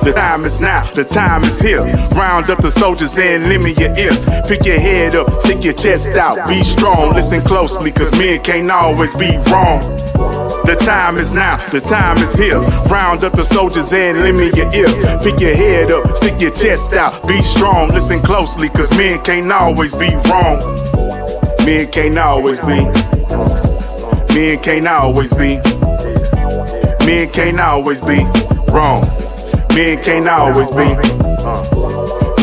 The time is now, the time is here. Round up the soldiers and lend me your ear. Pick your head up, stick your chest out, be strong. Listen closely, cause men can't always be wrong. The time is now, the time is here. Round up the soldiers and lend me your ear. Pick your head up, stick your chest out, be strong. Listen closely, cause men can't always be wrong. Men can't always be. Men can't always be. Men can't always be wrong. Men can't always be.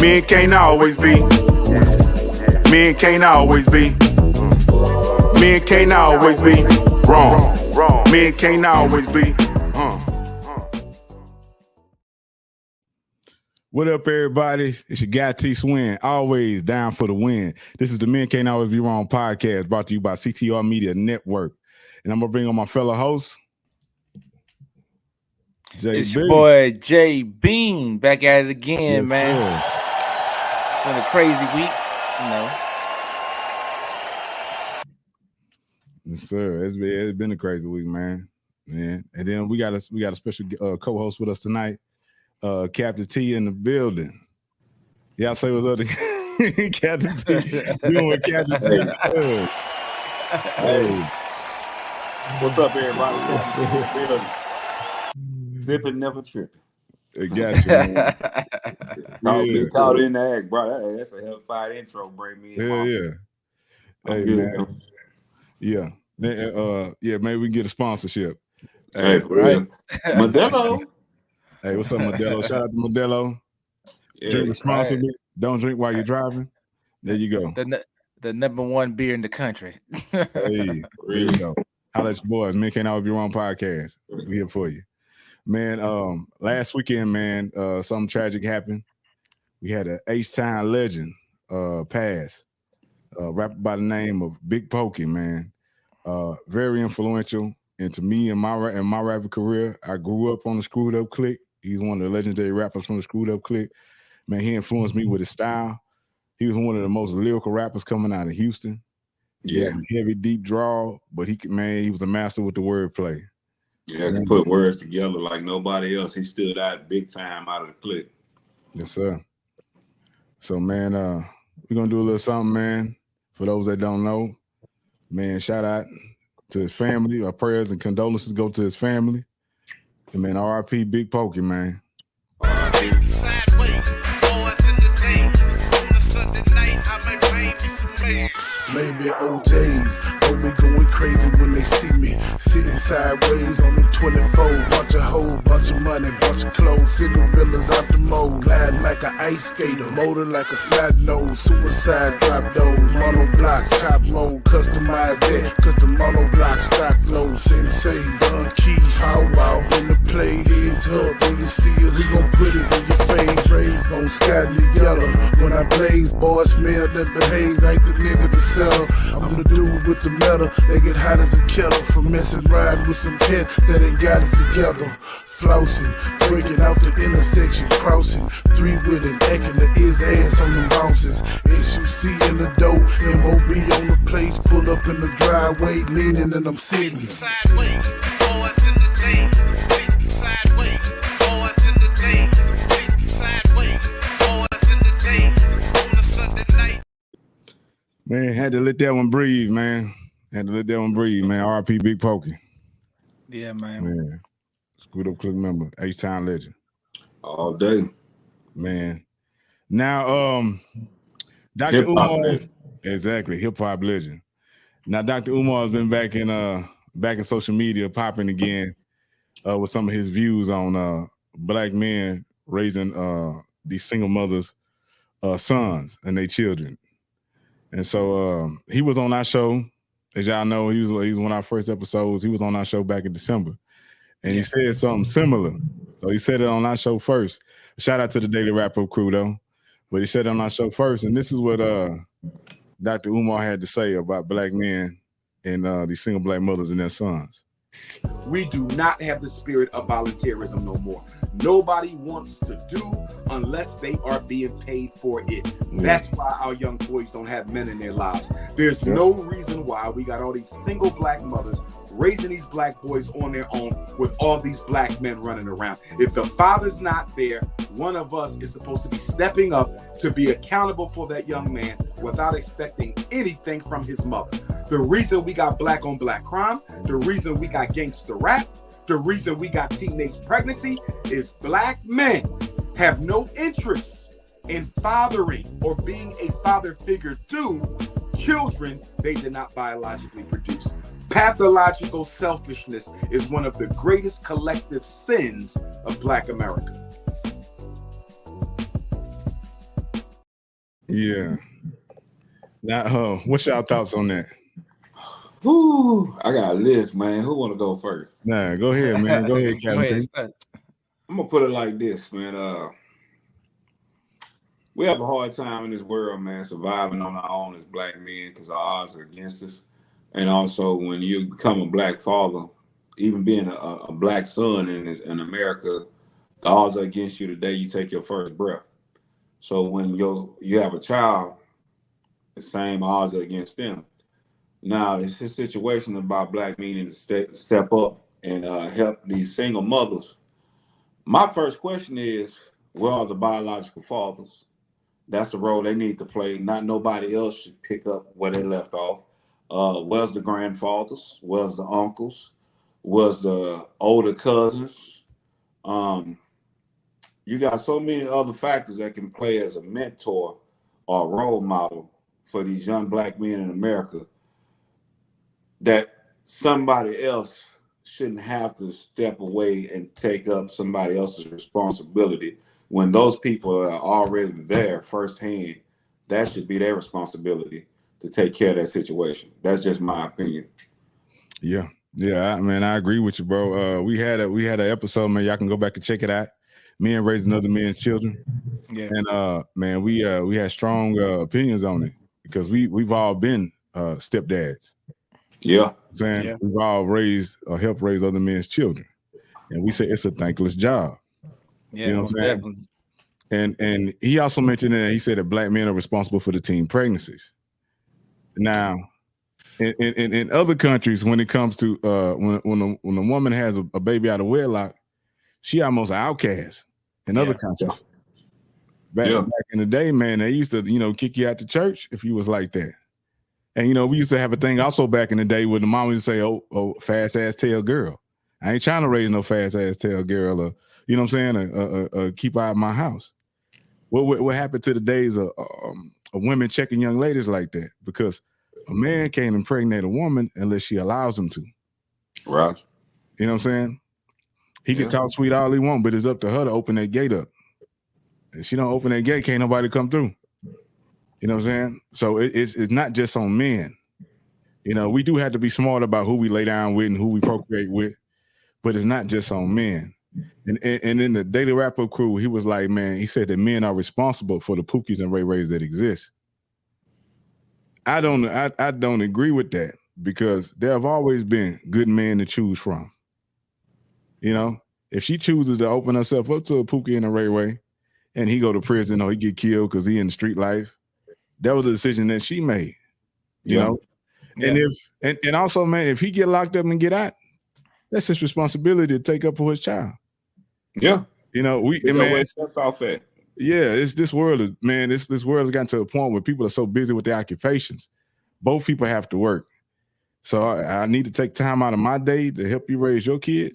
Men can't always be. Men can't always be. Men can't always be wrong. Men can't always be. What up, everybody? It's your guy T Swin, always down for the win. This is the Men Can't Always Be Wrong podcast, brought to you by CTR Media Network. And I'm gonna bring on my fellow host, It's your boy J Bean back at it again, yes, man. Sir. It's been a crazy week, you know. Yes, sir. It's been a crazy week, man. And then we got a special co-host with us tonight, Captain T in the building. Y'all say what's up to Captain T. Doing what Captain T does. Hey. What's up, everybody? Zipping, never tripping. I got you, man. Been caught in the act, bro. Hey, that's a hellfire intro, bring me in. Hell yeah. Hey, man. Yeah. Maybe we can get a sponsorship. Hey, for real. Modelo. Hey, what's up, Modelo? Shout out to Modelo. Yeah, drink responsibly. Right. Don't drink while you're driving. There you go. The number one beer in the country. Hey, there you go. Holla at your boys. Men Can't Always Be Wrong podcast. We're here for you. Man, last weekend, man, something tragic happened. We had an H-Town legend pass. Rapper by the name of Big Pokey, man. Very influential into me and my rapper career. I grew up on the Screwed Up Clique. He's one of the legendary rappers from the Screwed Up Clique. Man, he influenced me with his style. He was one of the most lyrical rappers coming out of Houston. Yeah, heavy, deep draw, but he was a master with the wordplay. Yeah, he put words together like nobody else. He stood out big time out of the clique. Yes, sir. So, man, we're gonna do a little something, man. For those that don't know, man, shout out to his family. Our prayers and condolences go to his family. And man, R.I.P. Big Pokey, man. Maybe OJs, oh, they going crazy when they see me. Sitting sideways on the 24, bunch of hoes, bunch of money, bunch of clothes, cigarillas out the mold, gliding like an ice skater, motor like a slide nose, suicide drop those, mono blocks, top mode, customize that, cause the mono blocks stock low, sensei, Don Key, how wow, in the play, heads up, when you see us, we gon' put it in your face, rays gon' sky in the yellow, when I blaze, boy, smell that behaves, ain't the nigga to sell. I'm the dude with the metal. They get hot as a kettle from messing riding with some cat that ain't got it together. Flossing, breaking off the intersection, crossing. 3 with an acting to his ass on the bounces. SUC in the dough, MOB on the place, pull up in the driveway, leaning and I'm sitting. Sideways, boys in the days. Sideways, boys in the days. Sideways, boys in the days. On the Sunday night. Man, had to let that one breathe, man. R.I.P. Big Pokey. Yeah, man. Man. Screwed Up Clique member, H-Town legend. All day. Man. Now, Dr. Umar. Exactly, hip-hop legend. Now, Dr. Umar has been back in social media popping again with some of his views on black men raising these single mothers' sons and their children. And so he was on our show. As y'all know, he was one of our first episodes. He was on our show back in December. And he said something similar. So he said it on our show first. Shout out to the Daily Wrap-Up crew, though. But he said it on our show first. And this is what Dr. Umar had to say about black men and these single black mothers and their sons. We do not have the spirit of volunteerism no more. Nobody wants to do unless they are being paid for it. That's why our young boys don't have men in their lives. There's no reason why we got all these single black mothers raising these black boys on their own with all these black men running around. If the father's not there, one of us is supposed to be stepping up to be accountable for that young man without expecting anything from his mother. The reason we got black on black crime, the reason we got gangster rap, the reason we got teenage pregnancy is black men have no interest in fathering or being a father figure to children they did not biologically produce. Pathological selfishness is one of the greatest collective sins of Black America. Yeah. Now, what's y'all thoughts on that? Whew, I got a list, man. Who want to go first? Nah, go ahead, man. Go ahead, Captain. I'm gonna put it like this, man. We have a hard time in this world, man, surviving on our own as black men because our odds are against us. And also, when you become a black father, even being a black son in America, the odds are against you the day you take your first breath. So when you have a child, the same odds are against them. Now, it's a situation about black men needing to step up and help these single mothers. My first question is, where are the biological fathers? That's the role they need to play. Not nobody else should pick up where they left off. Where's the grandfathers? Where's the uncles? Where's the older cousins? You got so many other factors that can play as a mentor or a role model for these young black men in America that somebody else shouldn't have to step away and take up somebody else's responsibility when those people are already there firsthand. That should be their responsibility to take care of that situation. That's just my opinion. Yeah, man, I agree with you, bro. We had an episode, man. Y'all can go back and check it out. Men raising other men's children. Yeah, and man, we had strong opinions on it because we've all been stepdads. Yeah, saying we've all raised or helped raise other men's children, and we say it's a thankless job. Yeah, you know what I'm saying? And he also mentioned that he said that black men are responsible for the teen pregnancies. Now, in other countries, when it comes to when a woman has a baby out of wedlock, she almost an outcast. In other countries, back in the day, man, they used to kick you out the church if you was like that. And we used to have a thing also back in the day where the mom would say, "Oh, fast ass tail girl. I ain't trying to raise no fast ass tail girl, or you know what I'm saying, keep out of my house." What happened to the days of women checking young ladies like that? Because a man can't impregnate a woman unless she allows him to. Right. You know what I'm saying? He can talk sweet all he wants, but it's up to her to open that gate up. If she don't open that gate, can't nobody come through. You know what I'm saying? So it's not just on men. We do have to be smart about who we lay down with and who we procreate with, but it's not just on men. And in the Daily Wrap-Up crew, he was like, man, he said that men are responsible for the Pookies and Ray Rays that exist. I don't agree with that because there have always been good men to choose from. If she chooses to open herself up to a Pookie and a Ray Ray and he go to prison or he get killed because he in the street life, that was a decision that she made, you know? Yeah. And also, man, if he get locked up and get out, that's his responsibility to take up for his child. Yeah. Off at. Yeah, it's this world, man, this world has gotten to a point where people are so busy with their occupations. Both people have to work. So I need to take time out of my day to help you raise your kid.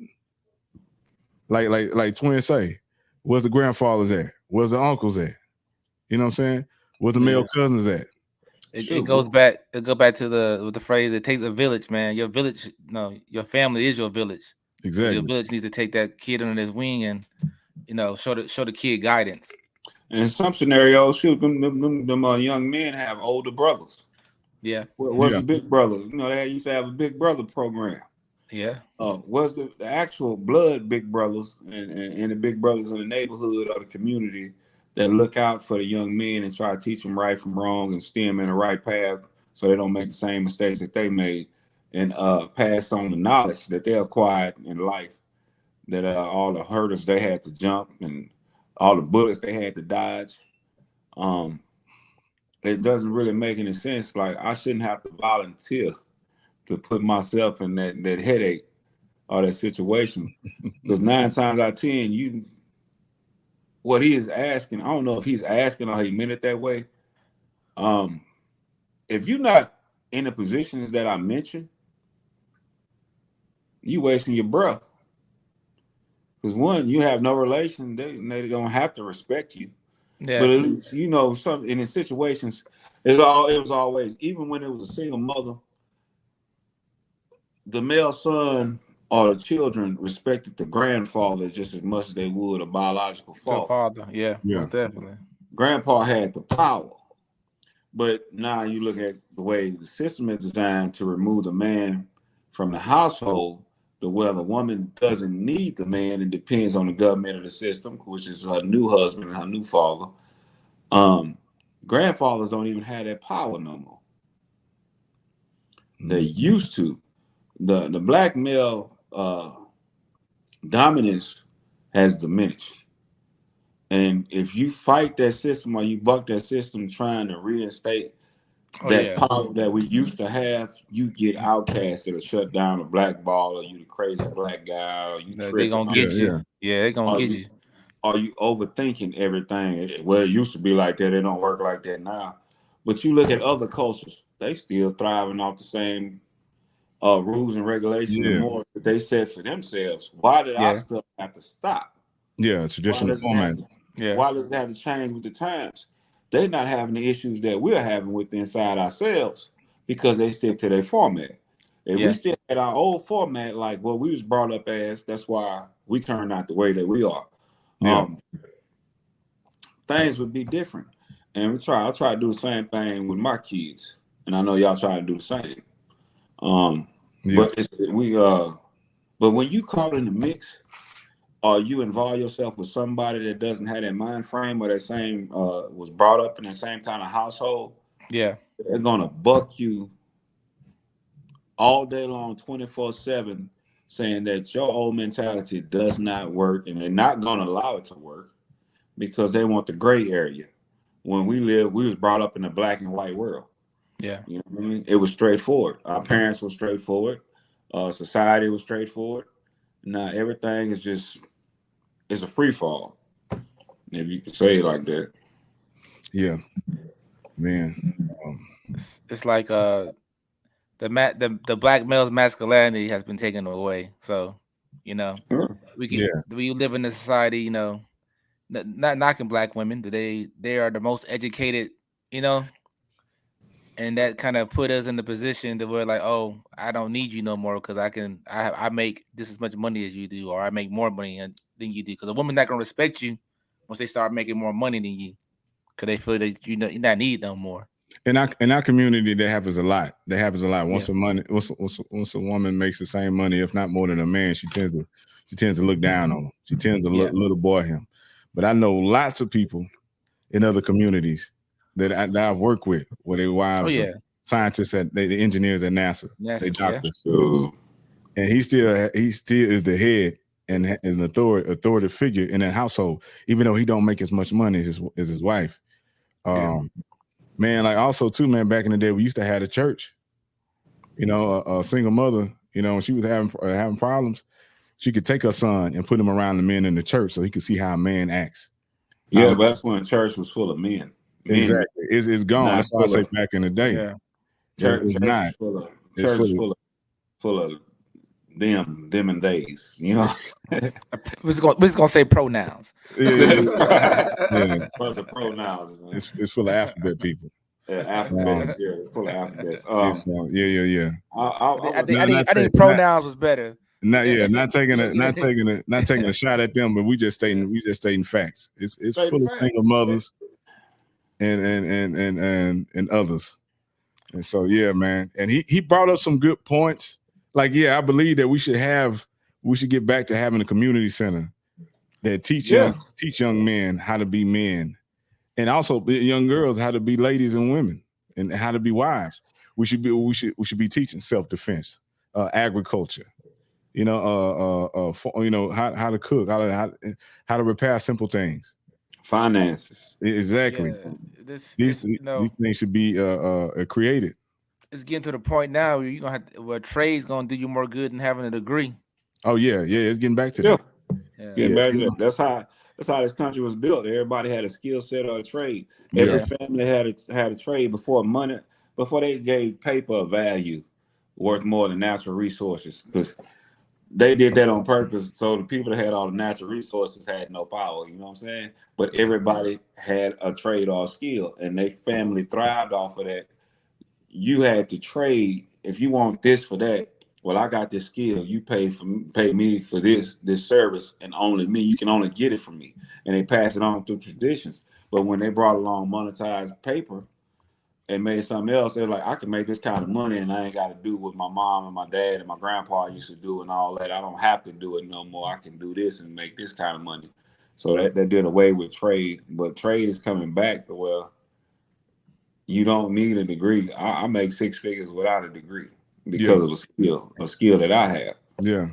Like Twin say, where's the grandfathers at? Where's the uncles at? You know what I'm saying? Where's the male cousins at? It goes back to the phrase, it takes a village, man. Your village, your family is your village. Exactly. So your village needs to take that kid under his wing and show the kid guidance. And in some scenarios, them young men have older brothers. Yeah. What's the big brother? They used to have a big brother program. Yeah. Was the actual blood big brothers and the big brothers in the neighborhood or the community that look out for the young men and try to teach them right from wrong and steer them in the right path so they don't make the same mistakes that they made. and pass on the knowledge that they acquired in life, that all the hurdles they had to jump and all the bullets they had to dodge. It doesn't really make any sense. Like, I shouldn't have to volunteer to put myself in that headache or that situation. Because 9 times out of 10, what he is asking, I don't know if he's asking or he meant it that way. If you're not in the positions that I mentioned, you wasting your breath. Because one, you have no relation, they don't have to respect you. Yeah. But at least, you know, some in the situations, it was always, even when it was a single mother, the male son or the children respected the grandfather just as much as they would a biological father. Yeah, most definitely. Grandpa had the power. But now you look at the way the system is designed to remove the man from the household, to where the woman doesn't need the man and depends on the government or the system, which is her new husband and her new father. Grandfathers don't even have that power no more. They used to. The black male dominance has diminished. And if you fight that system or you buck that system trying to reinstate power that we used to have, you get outcasted or shut down or blackball, or you the crazy black guy, or you They gonna get you. Yeah, they gonna get you. Are you overthinking everything? Well, it used to be like that. It don't work like that now. But you look at other cultures, they still thriving off the same rules and regulations and more that they set for themselves. Why did our stuff have to stop? Yeah, traditional format. Why does it have to change with the times? They're not having the issues that we're having with inside ourselves because they stick to their format. If we still had our old format, like what we was brought up as, that's why we turned out the way that we are. Things would be different. And I try to do the same thing with my kids. And I know y'all try to do the same. But when you caught in the mix, or you involve yourself with somebody that doesn't have that mind frame or that same was brought up in the same kind of household, they're gonna buck you all day long, 24/7, saying that your old mentality does not work, and they're not gonna allow it to work because they want the gray area. When we was brought up in a black and white world. Yeah. You know what I mean? It was straightforward. Our parents were straightforward. Society was straightforward. Now everything is just, it's a free fall, if you could say it like that. Yeah, man. It's like the black male's masculinity has been taken away. So, you know, we live in a society, you know, not knocking black women. They are the most educated, you know, and that kind of put us in the position that we're like, oh, I don't need you no more because I make this as much money as you do, or I make more money than you do. Because a woman's not gonna respect you once they start making more money than you, because they feel that you're not needed no more. In our community, that happens a lot. Once a woman makes the same money, if not more than a man, she tends to look down on him. She tends to little boy him. But I know lots of people in other communities that I've worked with, where their wives are scientists the engineers at NASA, they doctors, and he still is the head and is an authority figure in that household, even though he don't make as much money as his wife. Man, like also too, man, back in the day, we used to have a church. You know, a single mother, you know, when she was having problems, she could take her son and put him around the men in the church so he could see how a man acts. Yeah, but that's when church was full of men. Exactly. It's gone. That's why I say back in the day. Yeah. Church not. Full of them and theys, you know. We're just gonna say pronouns. Yeah. Bunch of pronouns. It's full of alphabet people. Alphabets, full of alphabets. I think pronouns was better. Not taking a shot at them, but we just stating facts. It's full of single mothers and others. And so man. And he brought up some good points. Like, I believe that we should get back to having a community center that teach young men how to be men, and also young girls how to be ladies and women and how to be wives. we should be teaching self-defense, agriculture, you know, how to cook, how to repair simple things, finances. Exactly. Yeah, these things should be created. It's getting to the point now where you're gonna where trade's gonna do you more good than having a degree. Oh yeah, it's getting back to that. Getting back to that. That's how this country was built. Everybody had a skill set or a trade. Every family had a trade before they gave paper a value worth more than natural resources, because they did that on purpose. So the people that had all the natural resources had no power. You know what I'm saying? But everybody had a trade or a skill, and their family thrived off of that. You had to trade. If you want this for that, well, I got this skill. You pay me for this service, and only me. You can only get it from me. And they pass it on through traditions. But when they brought along monetized paper and made something else, they're like, I can make this kind of money, and I ain't got to do what my mom and my dad and my grandpa used to do and all that. I don't have to do it no more. I can do this and make this kind of money. So that did away with trade. But trade is coming back to where you don't need a degree. I make 6 figures without a degree because of a skill that I have. Yeah.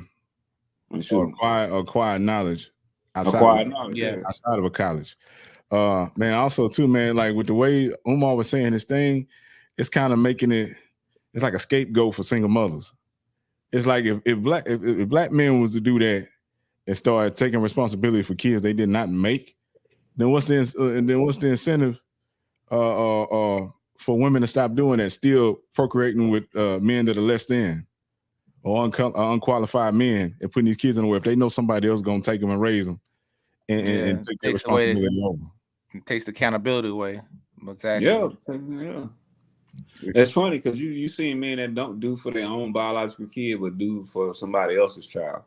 Acquire knowledge. Outside of a college. Man, also too, man, like with the way Umar was saying his thing, it's kind of making it's like a scapegoat for single mothers. It's like if black men was to do that and start taking responsibility for kids they did not make, then what's the incentive for women to stop doing that, still procreating with men that are less than or unqualified men and putting these kids in the way if they know somebody else is going to take them and raise them and take their responsibility over. It takes the accountability away. Exactly. Yeah. It's funny because you see men that don't do for their own biological kid, but do for somebody else's child.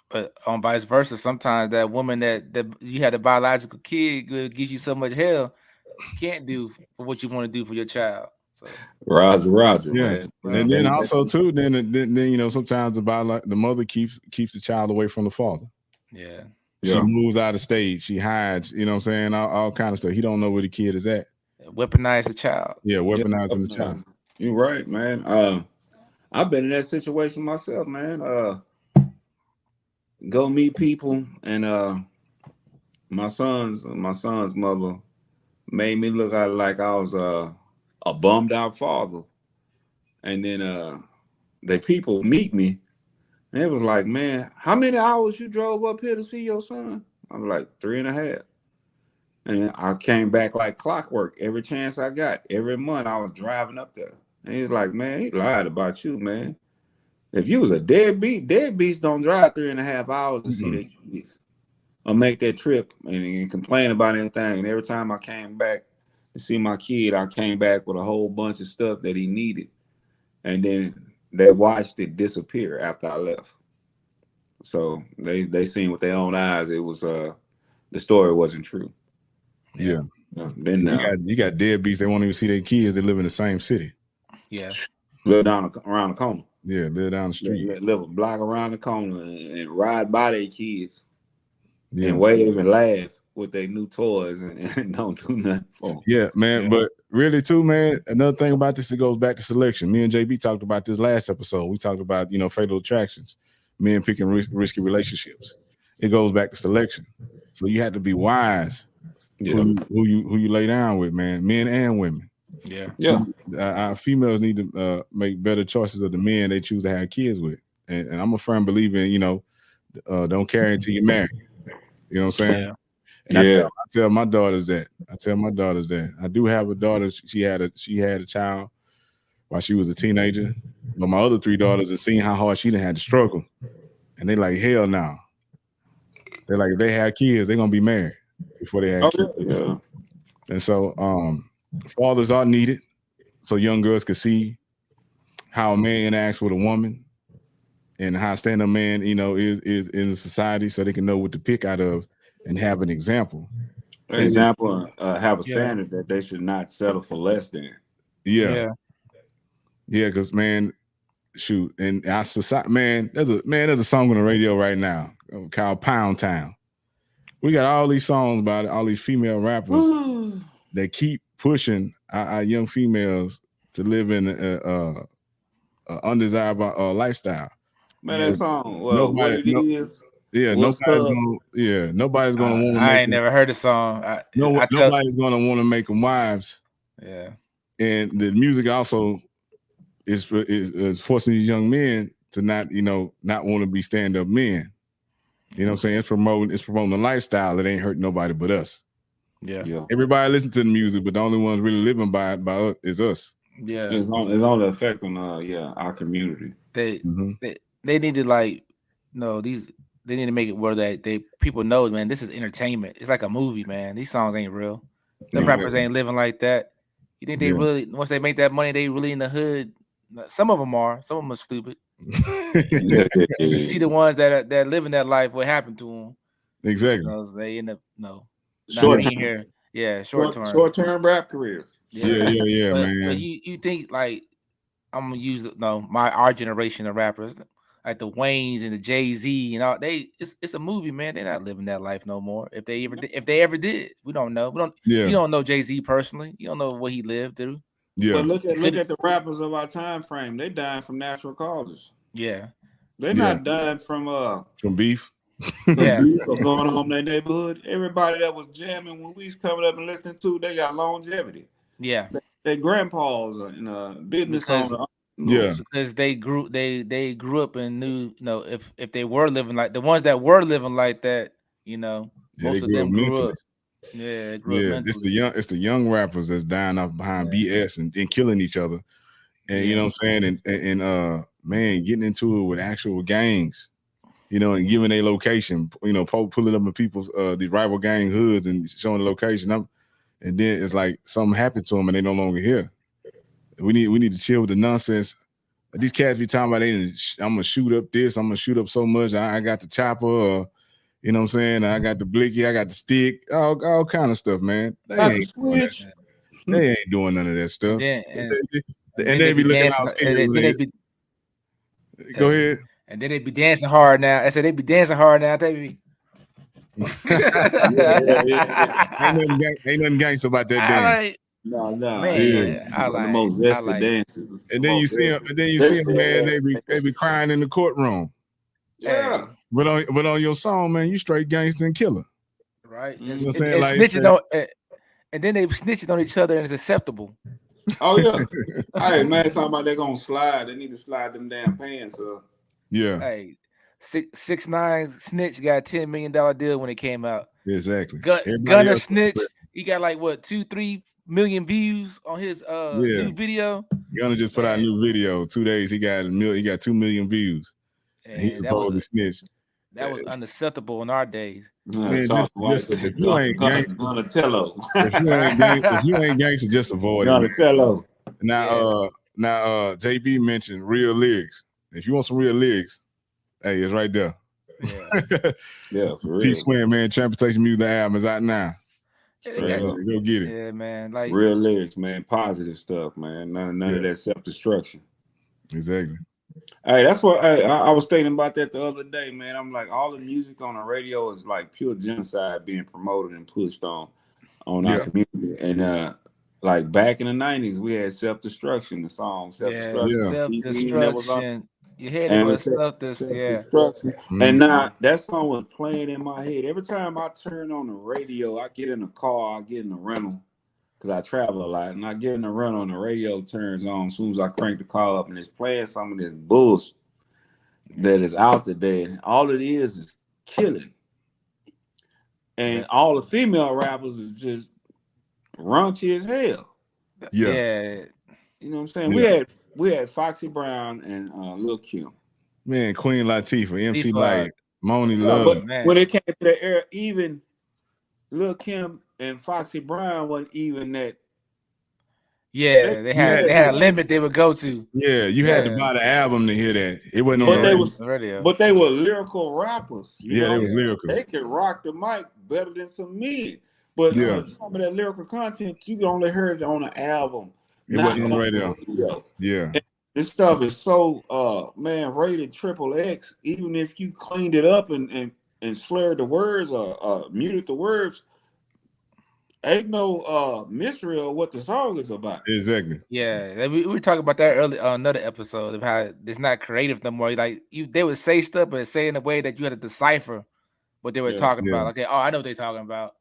But on vice versa, sometimes that woman that you had a biological kid gives you so much hell you can't do for what you want to do for your child. So. Roger, yeah. Man. And then also too, then you know, sometimes the mother keeps the child away from the father. Yeah. She moves out of state. She hides. You know what I'm saying? All kind of stuff. He don't know where the kid is at. Weaponize the child. Yeah, weaponizing the child. You're right, man. I've been in that situation myself, man. Go meet people, and my son's mother made me look like I was a bummed out father. And then the people meet me, and it was like, man, how many hours you drove up here to see your son? I was like 3.5. And I came back like clockwork every chance I got. Every month I was driving up there. And he was like, man, he lied about you, man. If you was a deadbeats don't drive 3.5 hours to see their kids or make that trip and complain about anything. And every time I came back to see my kid, I came back with a whole bunch of stuff that he needed. And then they watched it disappear after I left. So they seen with their own eyes it was the story wasn't true. Yeah. Then you got deadbeats, they won't even see their kids, they live in the same city. Yeah. Live around the corner. Yeah, live down the street. Live a block around the corner and ride by their kids and wave and laugh with their new toys and don't do nothing for them. Yeah, man. Yeah. But really too, man, another thing about this, it goes back to selection. Me and JB talked about this last episode. We talked about, fatal attractions, men picking risky relationships. It goes back to selection. So you have to be wise who you lay down with, man, men and women. Yeah. Our females need to make better choices of the men they choose to have kids with. And I'm a firm believer in, don't carry until you're married. You know what I'm saying? Yeah. And I tell my daughters that. I do have a daughter. She had a child while she was a teenager. But my other 3 daughters have seen how hard she done had to struggle. And they like, hell no. They're like, if they have kids, they're gonna be married before they have kids. Yeah. And so fathers are needed so young girls can see how a man interacts with a woman and how standing a man, is in a society, so they can know what to pick out of and have an example. Have a standard that they should not settle for less than. Yeah, because man, shoot, and our society, there's a song on the radio right now called Pound Town. We got all these songs about all these female rappers that keep pushing our young females to live in undesirable lifestyle. Man, that song, well, what it is. Yeah, nobody's gonna want to I make ain't never heard the song. Nobody's gonna want to make them wives. Yeah. And the music also is forcing these young men to not want to be stand-up men. You know what I'm saying? It's promoting the lifestyle that ain't hurting nobody but us. Yeah. Everybody listen to the music, but the only ones really living by it is us. Yeah. It's on the effect on our community. They need to they need to make it where they people know, man, this is entertainment. It's like a movie, man. These songs ain't real. The rappers ain't living like that. You think they really, once they make that money, they really in the hood? Some of them are stupid. You see the ones that living that life, what happened to them? Exactly. They end up short term. here. Yeah, short term rap careers. Yeah, man. But you think like I'm gonna use our generation of rappers, like the Waynes and the Jay-Z and all, it's a movie, man. They're not living that life no more. If they ever did, we don't know. You don't know Jay-Z personally. You don't know what he lived through. Yeah. But look at the rappers of our time frame. They dying from natural causes. Yeah. They're not dying from beef. Beef or going home in their neighborhood. Everybody that was jamming when we was coming up and listening to, they got longevity. Yeah. Their grandpas and business owners. Yeah, because they grew up and knew, if they were living like the ones that were living like that, most of them grew up. Yeah, it's the young rappers that's dying off behind BS and killing each other, and you know what I'm saying, and man, getting into it with actual gangs, and giving a location, pulling up in people's these rival gang hoods and showing the location, and then it's like something happened to them and they no longer here. We need to chill with the nonsense. These cats be talking about I'm gonna shoot up this, I'm gonna shoot up so much. I got the chopper, you know what I'm saying? I got the blicky, I got the stick, all kind of stuff, man. They ain't doing none of that stuff. And they be looking out. Go ahead. And then they be dancing hard now. I said they be dancing hard now. They be. Ain't nothing gangster about that dance. No, man, I like the most zesty dances. And then you see them, man. They be crying in the courtroom. Yeah, but on your song, man, you straight gangster and killer. Right. You know what I'm saying? And then they snitching on each other and it's acceptable. Oh yeah. Hey man, talking about they're gonna slide. They need to slide them damn pants up. Yeah. Hey, 6ix9ine snitch got a $10 million deal when it came out. Exactly. Gunna snitch. He got like 2-3 million views on his new video. Gunna just put out a new video. 2 days he got 2 million views. And he's supposed to snitch. That was unacceptable in our days. Man, if you ain't gangster, if you ain't gangster, just avoid it. Now JB mentioned real lyrics. If you want some real lyrics, hey, it's right there. Yeah, for real. Swin, man, Transportation Music album is out now. Go get it. Yeah, man. Like real lyrics, man. Positive stuff, man. None of that self-destruction. Exactly. Hey, that's what I was thinking about that the other day, man. I'm like, all the music on the radio is like pure genocide being promoted and pushed on our community. And like back in the 90s, we had self-destruction, the song self-destruction. Self-destruction. You heard it was self-destruction. And now that song was playing in my head. Every time I turn on the radio, I get in the car, I get in the rental, because I travel a lot, and I get in the rental and the radio turns on as soon as I crank the car up and it's playing some of this bullshit that is out there. And all it is killing. And all the female rappers is just raunchy as hell. Yeah. You know what I'm saying? We had Foxy Brown and Lil Kim. Man, Queen Latifah, MC Light, Moni Love. But when it came to the era, even Lil Kim and Foxy Brown wasn't even that. Yeah, they had a limit they would go to. Yeah, you had to buy the album to hear that. It wasn't on the radio. But they were lyrical rappers. They was lyrical. They could rock the mic better than some men. But some of that lyrical content, you could only hear it on the album. It wasn't on the radio. Yeah. And this stuff is so rated XXX. Even if you cleaned it up and slurred the words or muted the words, ain't no mystery of what the song is about. Exactly. Yeah, we were talking about that earlier on another episode of how it's not creative no more. Like they would say stuff, but say in a way that you had to decipher what they were talking about. Okay, I know what they're talking about,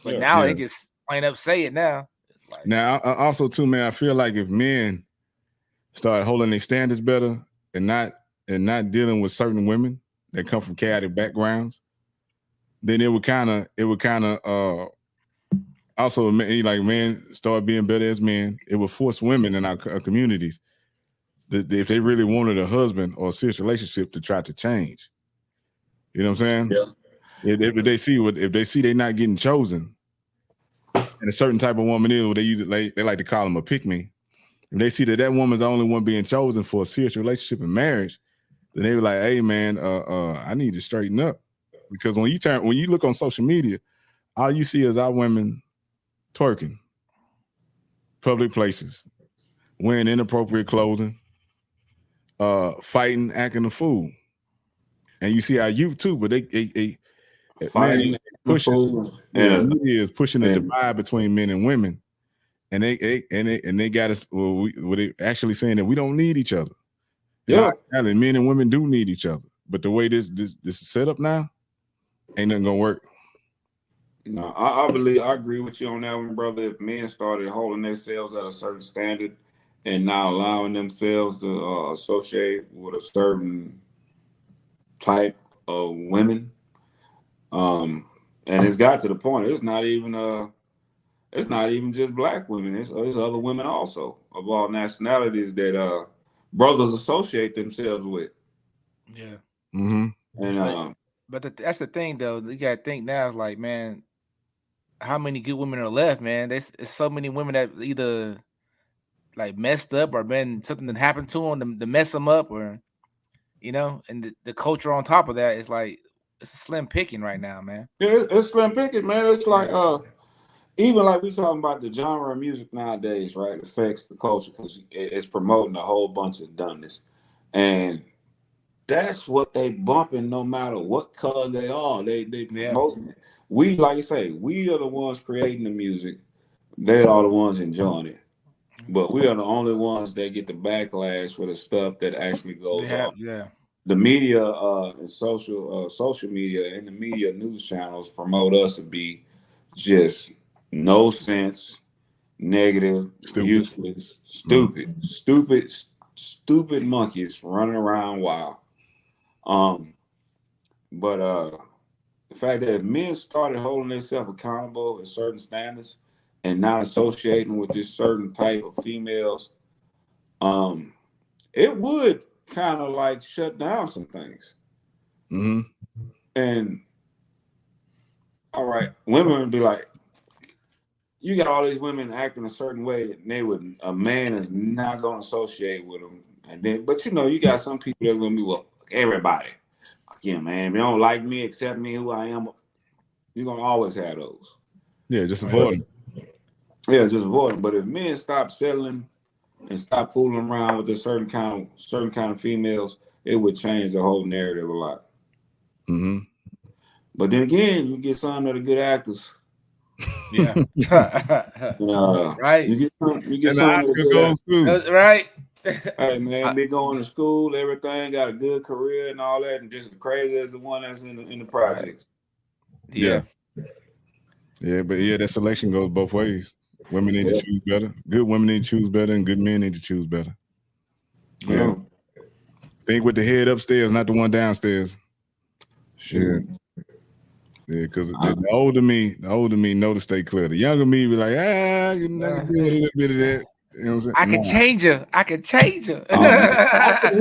but now they just plain up say it. Now it's like now also too, man. I feel like if men start holding their standards better and not dealing with certain women that come from chaotic backgrounds, then it would kind of also, like, men start being better as men. It would force women in our communities that if they really wanted a husband or a serious relationship to try to change. You know what I'm saying? Yeah. If they see they're not getting chosen, and a certain type of woman is what they like to call them a pick-me. If they see that woman's the only one being chosen for a serious relationship and marriage, then they were like, "Hey, man, I need to straighten up." Because when you look on social media, all you see is our women twerking, public places, wearing inappropriate clothing, fighting, acting a fool. And you see our youth too, but they fighting, pushing. The media is pushing the divide between men and women, and they got us. Well, they actually saying that we don't need each other. Yeah, men and women do need each other, but the way this is set up now, ain't nothing gonna work. No, I agree with you on that one, brother. If men started holding themselves at a certain standard and not allowing themselves to associate with a certain type of women, and it's got to the point it's not even just black women. It's other women also of all nationalities that brothers associate themselves with. Yeah. Mm-hmm. And but that's the thing though. You gotta think now. It's like, man, how many good women are left, man? There's so many women that either like messed up or been something that happened to them to mess them up, or and the culture on top of that is like it's a slim picking right now, man. Yeah, it's slim picking, man. It's like even like we talking about the genre of music nowadays, right? It affects the culture because it's promoting a whole bunch of dumbness, and that's what they bumping no matter what color they are. They promoting it. We, like you say, we are the ones creating the music. They are the ones enjoying it. But we are the only ones that get the backlash for the stuff that actually goes on. Yeah. The media and social media and the media news channels promote us to be just no sense, negative, useless, stupid monkeys running around wild. But the fact that if men started holding themselves accountable at certain standards and not associating with this certain type of females, it would kind of like shut down some things. Mm-hmm. And all right, women would be like, you got all these women acting a certain way that a man is not going to associate with them. And then, but you got some people that's going to be, well, everybody. Again, man, if you don't like me, accept me who I am, you're going to always have those. Yeah, just avoid them. Yeah, just avoid them. But if men stop settling and stop fooling around with a certain kind of females, it would change the whole narrative a lot. Mm-hmm. But then again, you get some that are good actors. Yeah. Right. You get some right. Hey man, be going to school, everything, got a good career and all that, and just as crazy as the one that's in the projects. Yeah. Yeah, but that selection goes both ways. Women need to choose better. Good women need to choose better, and good men need to choose better. Yeah. Think with the head upstairs, not the one downstairs. Sure. Yeah, because the older me know to stay clear. The younger me be like, I can do a little bit of that. You know what I'm saying? I can change her. I can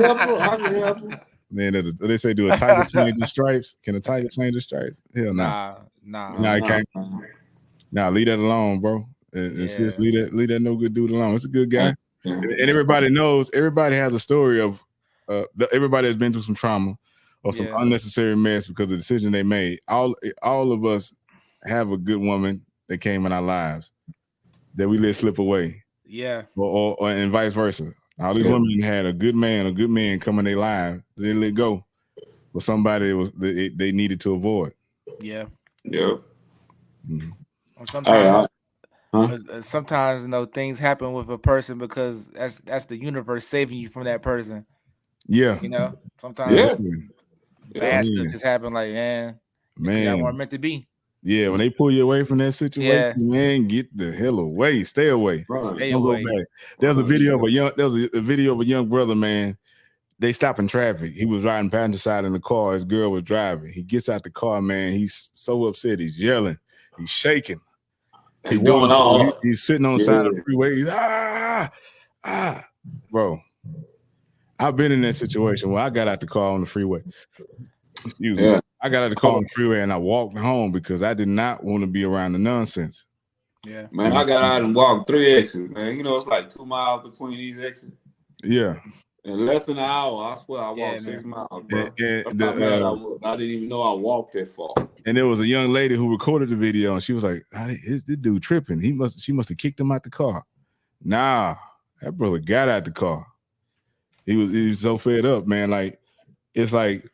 help her. Man, they say, do a tiger change the stripes? Can a tiger change the stripes? Hell no. Nah, it can't. Nah, leave that alone, bro. And sis, leave that no good dude alone. It's a good guy. And everybody knows, everybody has a story of everybody has been through some trauma or some unnecessary mess because of the decision they made. All of us have a good woman that came in our lives that we let slip away. Yeah. Or and vice versa. All these women had a good man come in their lives. They let go for somebody they needed to avoid. Yeah. Yeah. Sometimes Sometimes things happen with a person because that's the universe saving you from that person. Yeah. Sometimes bad Yeah. stuff just happen. Like y'all weren't meant to be. Yeah, when they pull you away from that situation, man, get the hell away. Stay away. Stay Don't away. go back. There's a video of a video of a young brother, man. They stop in traffic. He was riding passenger side in the car. His girl was driving. He gets out the car, man. He's so upset. He's yelling. He's shaking. He's sitting on the side of the freeway. He's bro. I've been in that situation where I got out the car on the freeway. Excuse me. I got out the car on the freeway and I walked home because I did not want to be around the nonsense. Yeah, man, I got out and walked 3 exits, man. It's like 2 miles between these exits. Yeah. In less than an hour, I swear I walked 6 miles, bro. That's how mad I was. I didn't even know I walked that far. And there was a young lady who recorded the video and she was like, this dude tripping. She must have kicked him out the car. Nah, that brother got out the car. He was so fed up, man. Like, it's like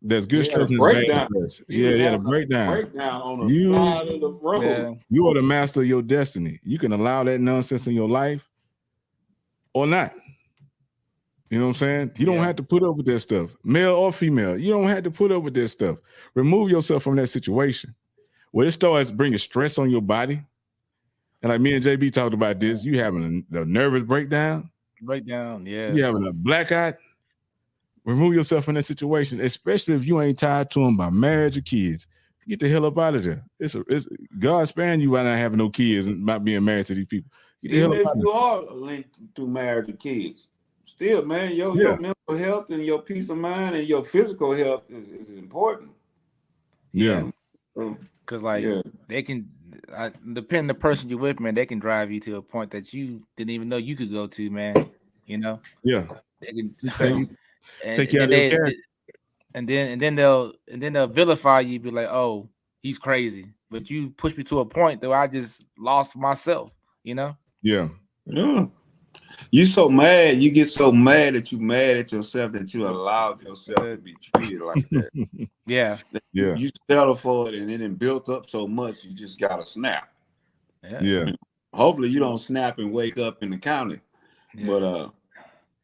there's good stress and bad stress. He had a breakdown. Breakdown on the side of the road. Yeah. You are the master of your destiny. You can allow that nonsense in your life or not. You know what I'm saying? You don't have to put up with that stuff, male or female. You don't have to put up with that stuff. Remove yourself from that situation. When it starts bringing stress on your body, and like me and JB talked about this, you having a nervous breakdown. You having a blackout. Remove yourself from that situation, especially if you ain't tied to them by marriage or kids. Get the hell up out of there. It's God sparing you by not having no kids and not being married to these people. Even if you are linked to marriage or kids, still, man, your mental health and your peace of mind and your physical health is important. Yeah. Because they can, depending on the person you're with, man, they can drive you to a point that you didn't even know you could go to, man. Yeah. They can take care of your character. And then they'll vilify you, be like, oh, he's crazy. But you push me to a point that I just lost myself, Yeah. You so mad, you get so mad that you mad at yourself that you allowed yourself to be treated like that. Yeah. You settle for it and then built up so much you just gotta snap. Yeah. Hopefully you don't snap and wake up in the county. But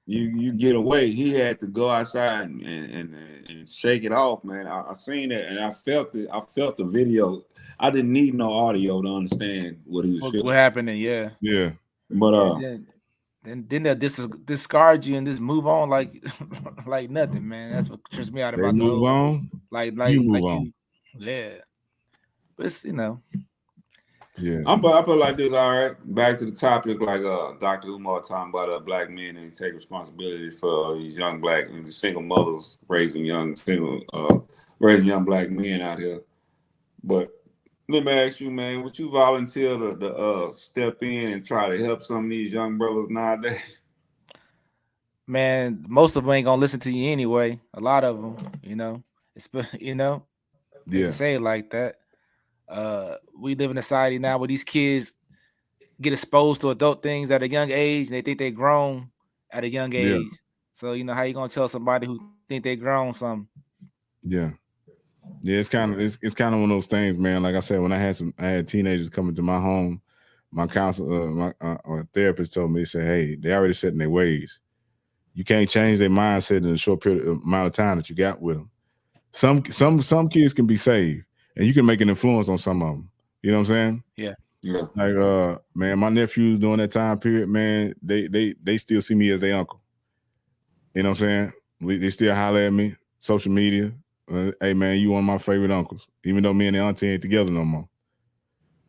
you get away. He had to go outside and shake it off, man. I seen it and I felt it. I felt the video. I didn't need no audio to understand what he was feeling. What happened? Yeah. But and then they'll discard you and just move on like nothing, man. That's what trips me out about they move on. Like you move on. Yeah. But it's, Yeah. I put like this, all right. Back to the topic, like Dr. Umar talking about black men and take responsibility for these young black and the single mothers raising young black men out here. But let me ask you, man, would you volunteer to step in and try to help some of these young brothers nowadays? Man, most of them ain't gonna listen to you anyway. A lot of them, they can say it like that. We live in a society now where these kids get exposed to adult things at a young age and they think they're grown at a young age. So how you gonna tell somebody who think they grown something? Yeah, it's kind of one of those things, man. Like I said, when I had teenagers coming to my home, my counselor, my therapist told me, he said, hey, they already set in their ways. You can't change their mindset in a short amount of time that you got with them. Some kids can be saved. And you can make an influence on some of them. You know what I'm saying? Yeah. Like, man, my nephews during that time period, man, they still see me as their uncle. You know what I'm saying? They still holler at me, social media. Hey, man, you one of my favorite uncles, even though me and the auntie ain't together no more.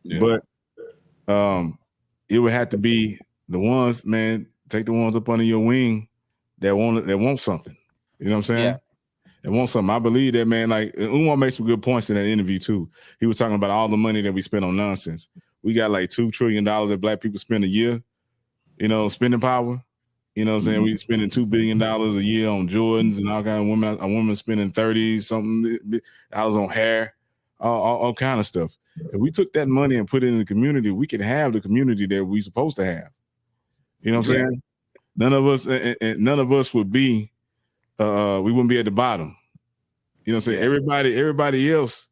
Yeah. But it would have to be the ones, man, take the ones up under your wing that want something. You know what I'm saying? Yeah. And want something. I believe that, man. Like Umar makes some good points in that interview too. He was talking about all the money that we spend on nonsense. We got like $2 trillion that black people spend a year, spending power. You know what I'm saying? We spending $2 billion a year on Jordans and all kind of women. A woman spending $30-something on hair, all kind of stuff. If we took that money and put it in the community, we could have the community that we supposed to have. You know what I'm saying? None of us would be. We wouldn't be at the bottom. You know what I'm saying? Everybody else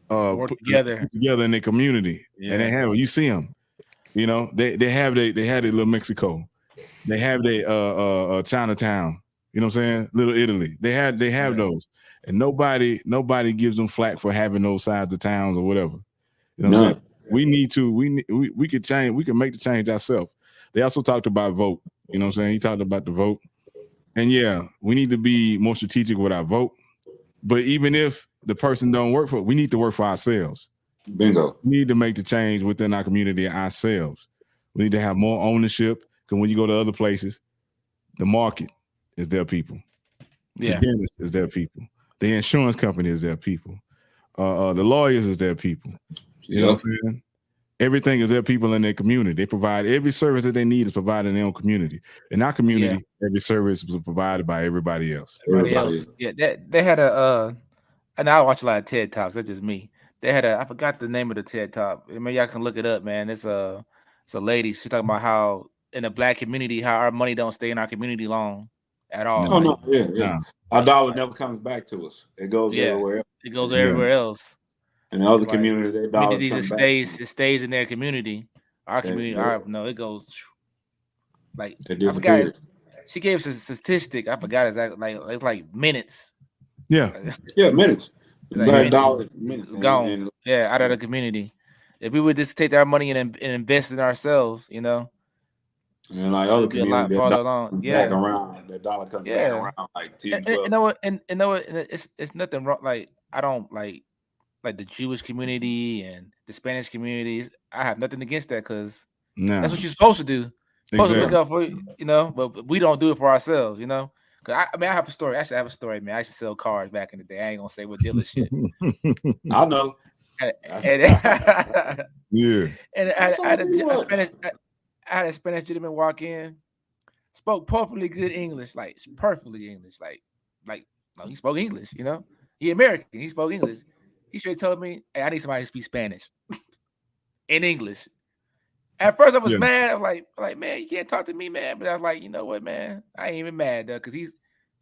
work together in their community. And they have it. You see them. You know, they had their Little Mexico. They have their Chinatown. You know what I'm saying? Little Italy. They have those, and nobody gives them flack for having those sides of towns or whatever. You know what I'm saying? We could change. We can make the change ourselves. They also talked about vote. You know what I'm saying? He talked about the vote, and yeah, we need to be more strategic with our vote. But even if the person don't work for it, we need to work for ourselves. Bingo. We need to make the change within our community ourselves. We need to have more ownership. Because when you go to other places, the market is their people. The dentist is their people. The insurance company is their people. The lawyers is their people. You know what I'm saying? Everything is their people in their community. They provide every service that they need is provided in their own community. In our community, every service was provided by everybody else. Yeah, they had and I watch a lot of TED Talks. That's just me. They had I forgot the name of the TED Talk. Maybe y'all can look it up, man. It's a lady. She's talking about how in the Black community, how our money don't stay in our community long at all. Oh no, our dollar never comes back to us. It goes everywhere else. It goes everywhere else. In other communities, their dollars come back. It stays in their community. Our community, it goes like it I forgot. She gave us a statistic. I forgot exactly. Like it's like minutes. Yeah, minutes. Like minutes gone. Out of the community. If we would just take our money and invest in ourselves, you know. And like other communities, back around. That dollar comes back around like 10, 12. You know what? And you know what? It's nothing wrong. Like I don't like the Jewish community and the Spanish communities. I have nothing against that because that's what you're supposed to do. Supposed to look out for, you know, but we don't do it for ourselves, you know. Cause I have a story. Actually, I have a story, man. I used to sell cars back in the day. I ain't gonna say what dealer shit. I know. And I had a Spanish gentleman walk in, spoke perfectly good English, like perfectly English, like he spoke English, you know. He American, he spoke English. He straight told me, "Hey, I need somebody who speaks Spanish in English." At first, I was mad. I'm like, man, you can't talk to me, man. But I was like, you know what, man, I ain't even mad though, because he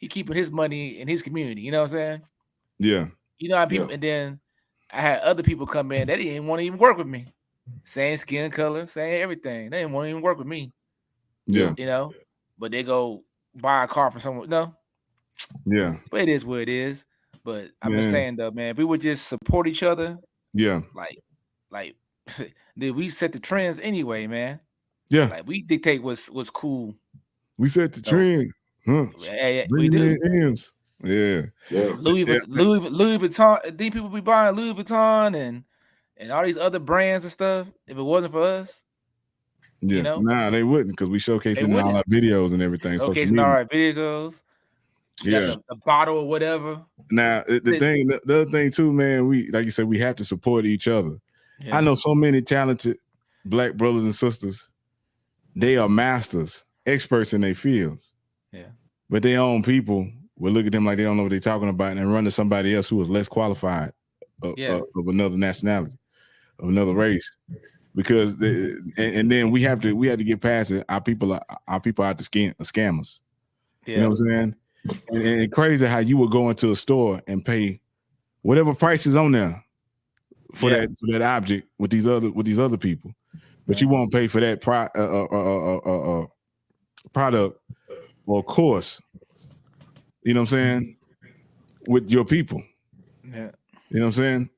keeping his money in his community. You know what I'm saying? Yeah. You know how people, and then I had other people come in that didn't want to even work with me. Same skin color, same everything. They didn't want to even work with me. Yeah. You know, but they go buy a car from someone. No. Yeah. But it is what it is. But I'm just saying though, man, if we would just support each other. Yeah. Like dude, we set the trends anyway, man. Yeah. Like we dictate what's cool. We set the trend. Huh. Yeah, we do. Yeah. Louis Vuitton. These people be buying Louis Vuitton and all these other brands and stuff. If it wasn't for us, you know? Nah, they wouldn't, because we showcasing in all our videos and everything. Showcasing all our videos. The bottle or whatever. Now the other thing too, man, we, like you said, we have to support each other. I know so many talented Black brothers and sisters. They are masters, experts in their fields. Yeah. But their own people will look at them like they don't know what they're talking about and run to somebody else who is less qualified of another nationality, of another race. Because and then we have to get past it. Our people are out to scammers. You know what I'm saying? And crazy how you would go into a store and pay whatever price is on there for that object with these other people, but you won't pay for that product or course. You know what I'm saying? With your people. Yeah. You know what I'm saying?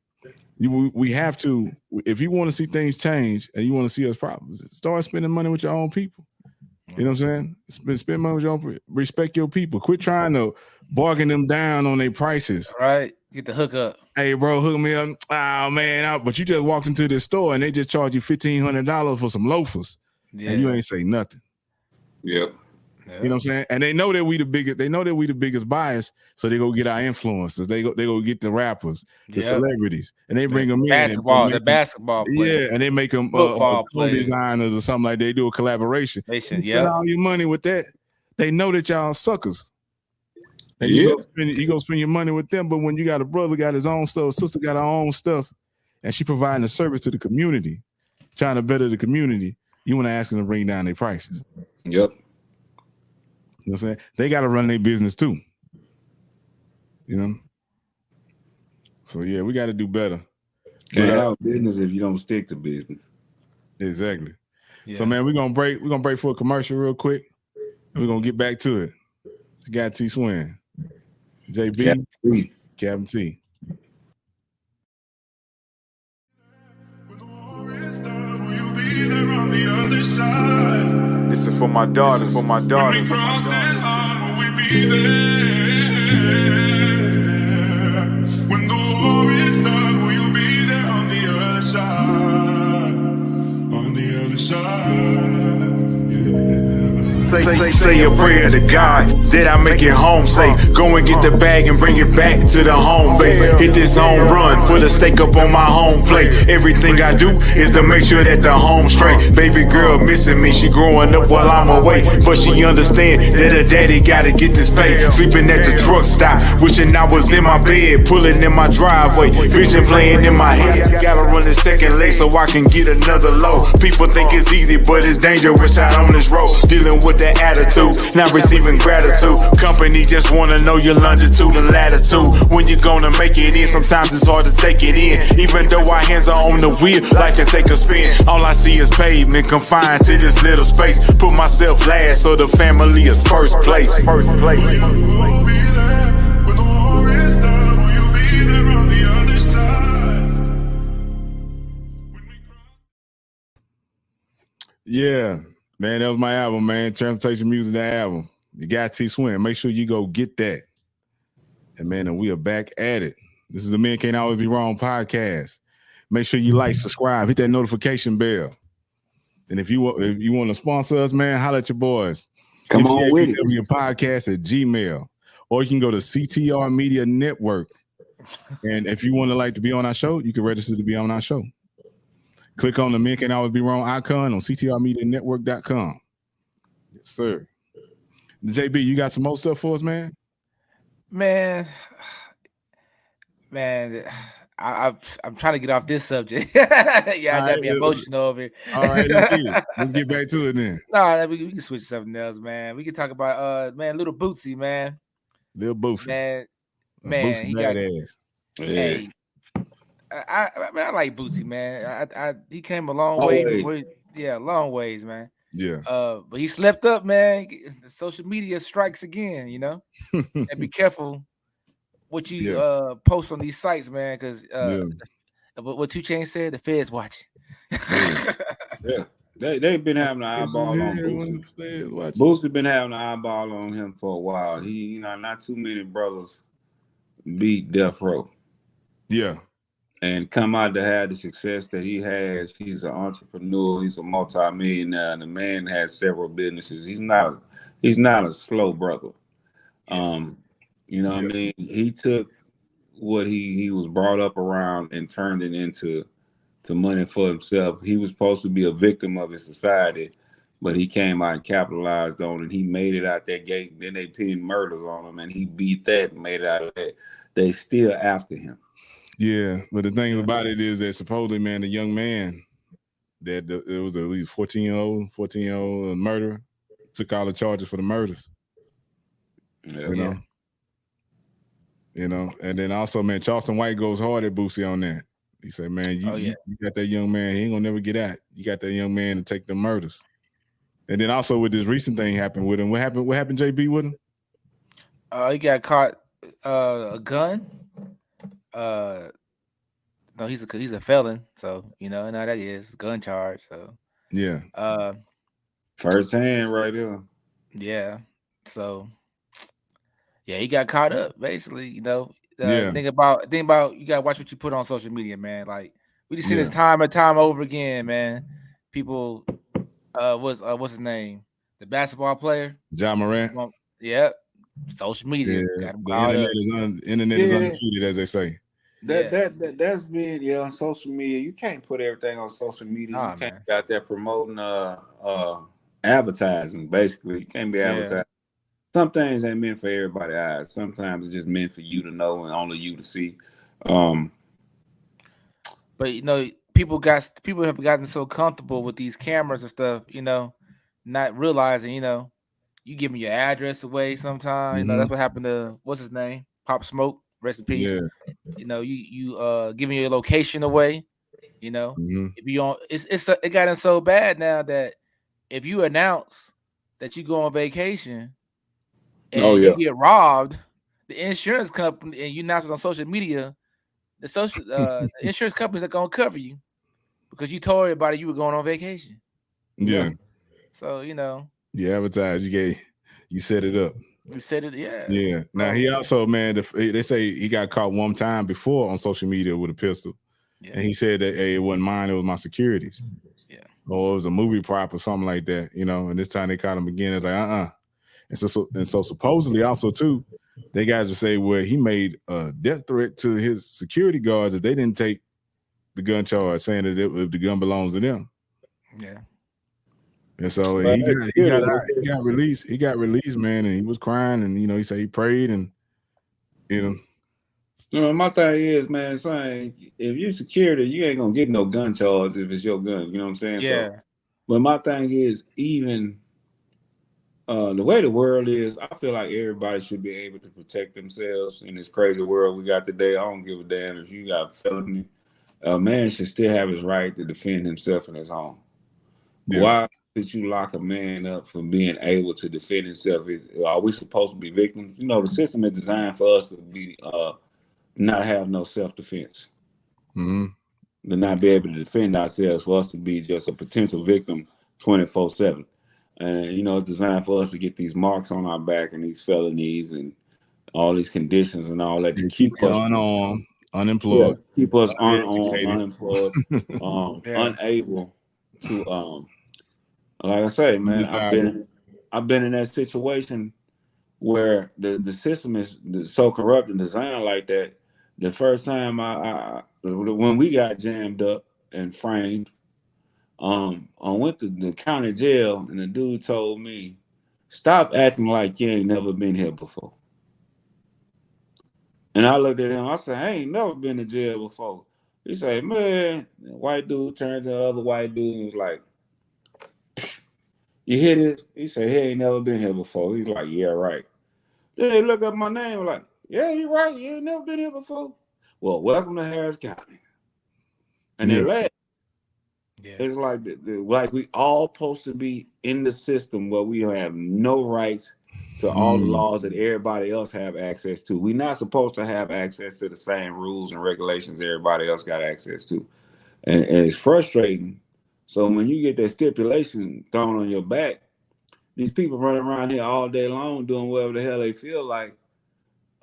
We have to, if you want to see things change and you want to see us problems, start spending money with your own people. You know what I'm saying? Spend money with your own, respect your people. Quit trying to bargain them down on their prices. Right. Get the hook up. Hey, bro, hook me up. Oh, man. But you just walked into this store and they just charge you $1,500 for some loafers. Yeah. And you ain't say nothing. Yep. You know what I'm saying? And they know that we the biggest. They know that we the biggest buyers, so they go get our influencers. They go get the rappers, the celebrities, and they bring them in. The basketball players. Yeah, and they make them co-designers or something like that. They do a collaboration. You spend all your money with that. They know that y'all suckers. And you go spend your money with them. But when you got a brother got his own stuff, sister got her own stuff, and she providing a service to the community, trying to better the community, you want to ask them to bring down their prices. Yep. You know what I'm saying? They got to run their business too. You know? So, yeah, we got to do better. Can't have business if you don't stick to business. Exactly. So man, we're gonna break for a commercial real quick, and we're gonna get back to it. It's got T Swin, JB, Captain T. This is for my daughters. For my daughters. When we cross that hard, will we be there? When the war is done, will you be there on the other side? On the other side. Say a prayer to God that I make it home safe. Go and get the bag and bring it back to the home base. Hit this home run, put a stake up on my home plate. Everything I do is to make sure that the home's straight. Baby girl missing me, she growing up while I'm away. But she understand that her daddy gotta get this pay. Sleeping at the truck stop, wishing I was in my bed. Pulling in my driveway, vision playing in my head. Gotta run the second leg so I can get another load. People think it's easy, but it's dangerous out on this road. Dealing with that attitude, not receiving gratitude. Company just wanna know your longitude and latitude. When you gonna make it in, sometimes it's hard to take it in. Even though our hands are on the wheel, like to take a spin. All I see is pavement, confined to this little space. Put myself last, so the family is first place. First place. Yeah, man, that was my album, man. Transportation Music, the album. You got T Swin. Make sure you go get that. And man, and we are back at it. This is the Men Can't Always Be Wrong podcast. Make sure you like, subscribe, hit that notification bell. And if you want to sponsor us, man, holla at your boys. Come on with it. Podcast at Gmail. Or you can go to CTR Media Network. And if you want to be on our show, you can register to be on our show. Click on the Men Can't Always Be Wrong icon on ctrmedianetwork.com. Yes, sir. JB, you got some more stuff for us, man? Man, I'm trying to get off this subject. Yeah, I gotta be emotional over here. All right, let's get back to it then. No, we can switch to something else, man. We can talk about little Boosie, man. Little Boosie. Man, Boosie he badass. Hey, I like Boosie, man. He came a long way. Long ways, man. Yeah. But he slept up, man. The social media strikes again, you know. And be careful what you post on these sites, man, because what 2 Chainz said, the Feds watching. Yeah. They've been having an eyeball on Boosie. Boosie been having an eyeball on him for a while. He, not too many brothers beat Death Row. Yeah. And come out to have the success that he has. He's an entrepreneur. He's a multi-millionaire. And the man has several businesses. He's not a slow brother. You know what I mean? He took what he was brought up around and turned it into money for himself. He was supposed to be a victim of his society, but he came out and capitalized on it. He made it out that gate. Then they pinned murders on him, and he beat that and made it out of that. They still after him. Yeah, but the thing about it is that supposedly, man, the young man that it was at least 14-year-old murderer took all the charges for the murders. Yeah. You know, and then also, man, Charleston White goes hard at Boosie on that. He said, man, you got that young man, he ain't gonna never get out. You got that young man to take the murders. And then also with this recent thing happened with him. What happened, JB, with him? He got caught a gun. No, he's a felon, so you know that is gun charge. So yeah, first hand right there. Yeah, so he got caught up basically. You know, think about you gotta watch what you put on social media, man. Like we just see this time and time over again, man. People, what's his name? The basketball player, Ja Morant. Yeah, social media. The internet is undefeated, as they say. That's been on social media. You can't put everything on social media. You can't be out there promoting advertising. Basically, you can't be advertising. Some things ain't meant for everybody's eyes. Sometimes it's just meant for you to know and only you to see. But people have gotten so comfortable with these cameras and stuff. Not realizing you give me your address away sometimes. Mm-hmm. That's what happened to what's his name, Pop Smoke. Rest in peace. Yeah. You give me your location away. You know, Mm-hmm. if you on, it gotten so bad now that if you announce that you go on vacation and you get robbed, the insurance company and you announce it on social media, the insurance companies are gonna cover you because you told everybody you were going on vacation. Yeah. So you advertise, you set it up. You said it, yeah. Yeah. Now he also, man, they say he got caught one time before on social media with a pistol, and he said that it wasn't mine; it was my security's. Yeah. Or it was a movie prop or something like that, And this time they caught him again. It's like And so supposedly also too, they got to say where he made a death threat to his security guards if they didn't take the gun charge, saying that if the gun belongs to them. Yeah. And so he got released. He got released, man, and he was crying, and he said he prayed, and my thing is, man, saying if you're security, you ain't gonna get no gun charge if it's your gun. You know what I'm saying? Yeah. So, but my thing is, even the way the world is, I feel like everybody should be able to protect themselves in this crazy world we got today. I don't give a damn if you got a felony. A man should still have his right to defend himself in his home. Yeah. Why should you lock a man up for being able to defend himself? Are we supposed to be victims? The system is designed for us to be not have no self-defense. Mm-hmm. To not be able to defend ourselves, for us to be just a potential victim 24/7. And it's designed for us to get these marks on our back and these felonies and all these conditions and all that to keep us unarmed, unemployed, keep us unarmed, unemployed, unable to like I say, man, I've been in that situation where the system is so corrupt and designed like that. The first time when we got jammed up and framed, I went to the county jail, and the dude told me, "Stop acting like you ain't never been here before." And I looked at him. I said, "I ain't never been to jail before." He said, "Man," the white dude turned to the other white dude and was like, "You hear this?" He said, "He ain't never been here before." He's like, "Yeah, right." Then they look up my name like, "Yeah, you're right. You ain't never been here before." Well, welcome to Harris County. And they laughed. Yeah. It's like like we all supposed to be in the system where we have no rights to all the laws that everybody else have access to. We're not supposed to have access to the same rules and regulations everybody else got access to. And it's frustrating. So when you get that stipulation thrown on your back, these people running around here all day long doing whatever the hell they feel like,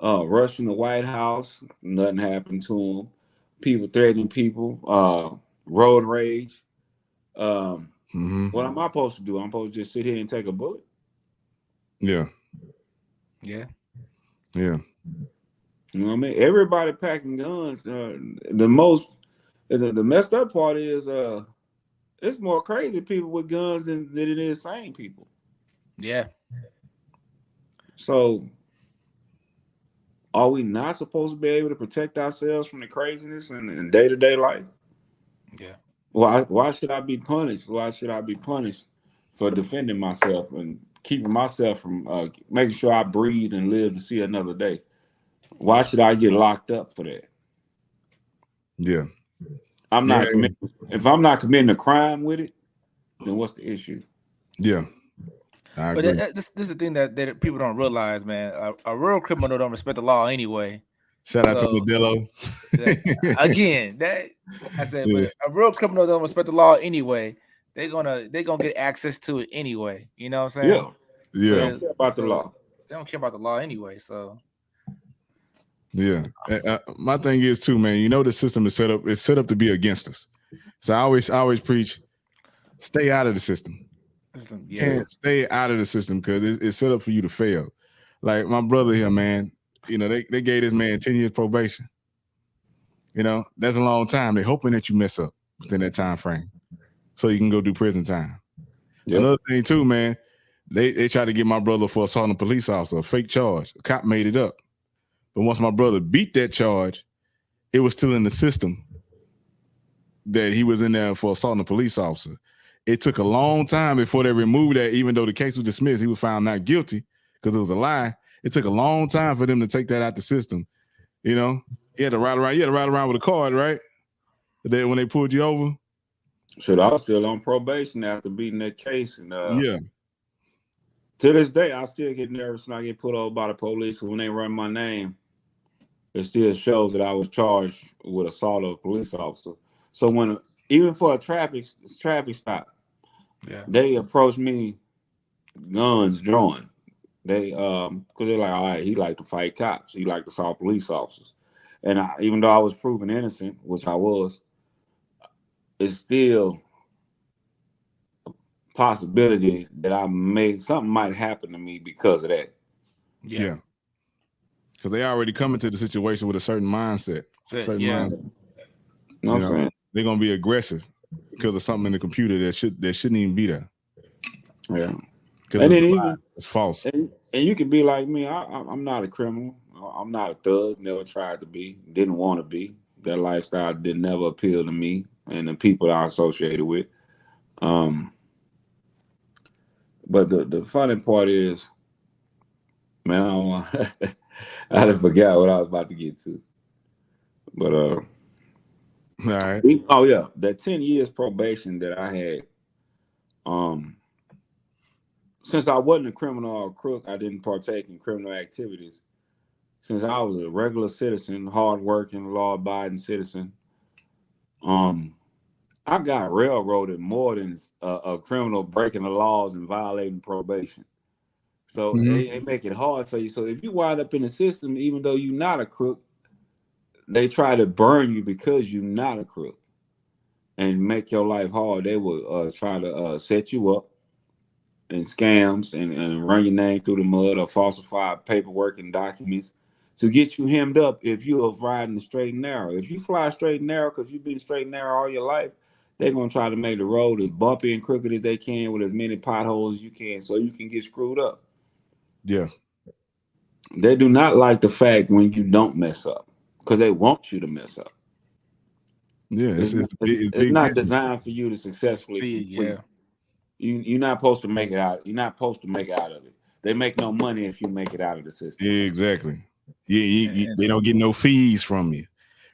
rushing the White House, nothing happened to them. People threatening people, road rage. What am I supposed to do? I'm supposed to just sit here and take a bullet? Yeah. Yeah. Yeah. You know what I mean? Everybody packing guns. The messed up part is it's more crazy people with guns than it is sane people. Yeah. So are we not supposed to be able to protect ourselves from the craziness in day-to-day life? Yeah. Why should I be punished? Why should I be punished for defending myself and keeping myself from making sure I breathe and live to see another day? Why should I get locked up for that? Yeah. If I'm not committing a crime with it, then what's the issue? Yeah. I agree. But this is the thing that people don't realize, man. A real criminal don't respect the law anyway. Shout out to Modelo. Again, but a real criminal don't respect the law anyway. They're gonna get access to it anyway. You know what I'm saying? Yeah. They don't care about the law. They don't care about the law anyway. So yeah. My thing is too, man. The system is set up. It's set up to be against us. So I always preach, stay out of the system. Can't stay out of the system because it's set up for you to fail. Like my brother here, man. They gave this man 10 years probation. That's a long time. They're hoping that you mess up within that time frame so you can go do prison time. Yep. Another thing too, man, they tried to get my brother for assaulting a police officer, a fake charge. A cop made it up. But once my brother beat that charge, it was still in the system that he was in there for assaulting a police officer. It took a long time before they removed that, even though the case was dismissed. He was found not guilty because it was a lie. It took a long time for them to take that out the system. He had to ride around. You had to ride around with a card, right? when they pulled you over? Shit, I was still on probation after beating that case, and Yeah. to this day, I still get nervous when I get pulled over by the police when they run my name. It still shows that I was charged with assault of a police officer. So when even for a traffic stop, they approach me, guns drawn. They because they're like, all right, he like to fight cops, he like to assault police officers, and even though I was proven innocent, which I was, it's still a possibility that something might happen to me because of that. Yeah. Because they already come into the situation with a certain mindset. Mindset. You know what I'm saying? They're gonna be aggressive because of something in the computer that shouldn't even be there. Yeah. And then it's false. And you can be like me. I'm not a criminal. I'm not a thug. Never tried to be. Didn't want to be. That lifestyle did never appeal to me and the people I associated with. But the funny part is, man, I had to forget what I was about to get to. But all right. Oh yeah, that 10 years probation that I had. Since I wasn't a criminal or a crook, I didn't partake in criminal activities. Since I was a regular citizen, hardworking, law-abiding citizen, I got railroaded more than a criminal breaking the laws and violating probation. So they make it hard for you. So if you wind up in the system, even though you're not a crook, they try to burn you because you're not a crook and make your life hard. They will try to set you up in scams and run your name through the mud or falsify paperwork and documents to get you hemmed up if you're riding the straight and narrow. If you fly straight and narrow because you've been straight and narrow all your life, they're going to try to make the road as bumpy and crooked as they can with as many potholes as you can so you can get screwed up. Yeah. They do not like the fact when you don't mess up because they want you to mess up. Yeah, it's not designed for you to successfully complete. You're not supposed to make it out. You're not supposed to make it out of it. They make no money if you make it out of the system. Yeah, exactly. They don't get no fees from you.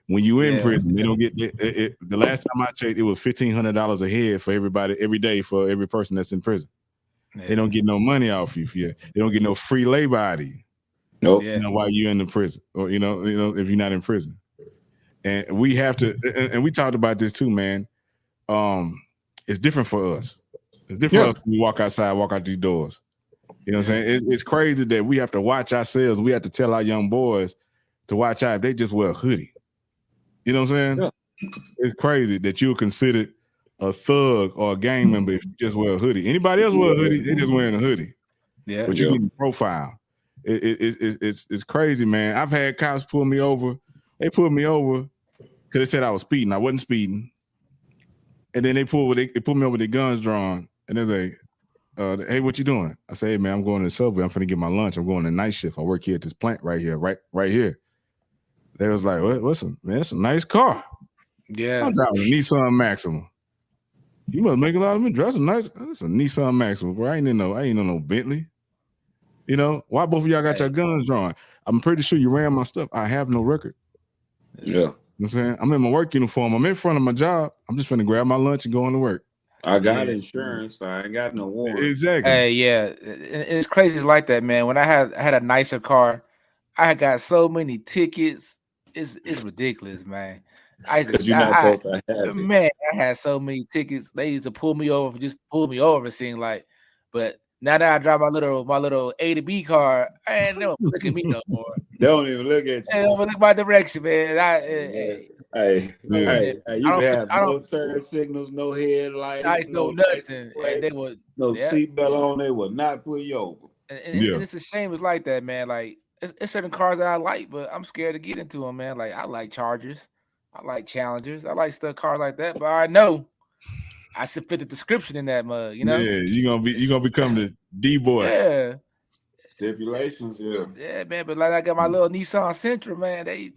When you in prison, they don't get the last time I checked, it was $1,500 a head for everybody every day for every person that's in prison. Yeah. They don't get no money off you. They don't get no free labor out of you. Nope. You know, while you're in the prison, or you know, if you're not in prison. And we have to, and we talked about this too, man. It's different for us. It's different for us when we walk outside, walk out these doors. You know what I'm saying? It's crazy that we have to watch ourselves. We have to tell our young boys to watch out if they just wear a hoodie. You know what I'm saying? Yeah. It's crazy that you're considered a thug or a gang member if you just wear a hoodie. Anybody else wear a hoodie, they just wearing a hoodie. Yeah. But you get profile. It's crazy, man. I've had cops pull me over. They pulled me over because they said I was speeding. I wasn't speeding. And then they pulled me over with their guns drawn. And they're like, hey, what you doing? I say, hey, man, I'm going to the subway. I'm finna get my lunch. I'm going to night shift. I work here at this plant right here, right here. They was like, man, that's a nice car. Yeah. I'm driving a Nissan Maxima. You must make a lot of money. That's a Nissan Maxima, bro. I ain't in no Bentley. You know, why both of y'all got your guns drawn? I'm pretty sure you ran my stuff. I have no record. Yeah. You know what I'm saying? I'm in my work uniform. I'm in front of my job. I'm just finna grab my lunch and go on to work. I got insurance. I ain't got no warrant. Exactly. Hey, yeah. It's crazy. It's like that, man. When I had a nicer car, I got so many tickets. It's ridiculous, man. I had so many tickets. They used to pull me over, it seemed like. But now that I drive my little A to B car, they don't look at me no more. They don't even look at you. They don't look my direction, man. You can have no turn signals, no headlights, no nothing. And they would no seatbelt on. They will not pull you over. And it's a shame. It's like that, man. Like it's certain cars that I like, but I'm scared to get into them, man. Like I like Chargers, I like Challengers, I like cars like that. But I know I should fit the description in that mug, you know. Yeah, you're gonna become the D boy. Yeah. Stipulations, yeah, man. But like I got my little Nissan Sentra, man. They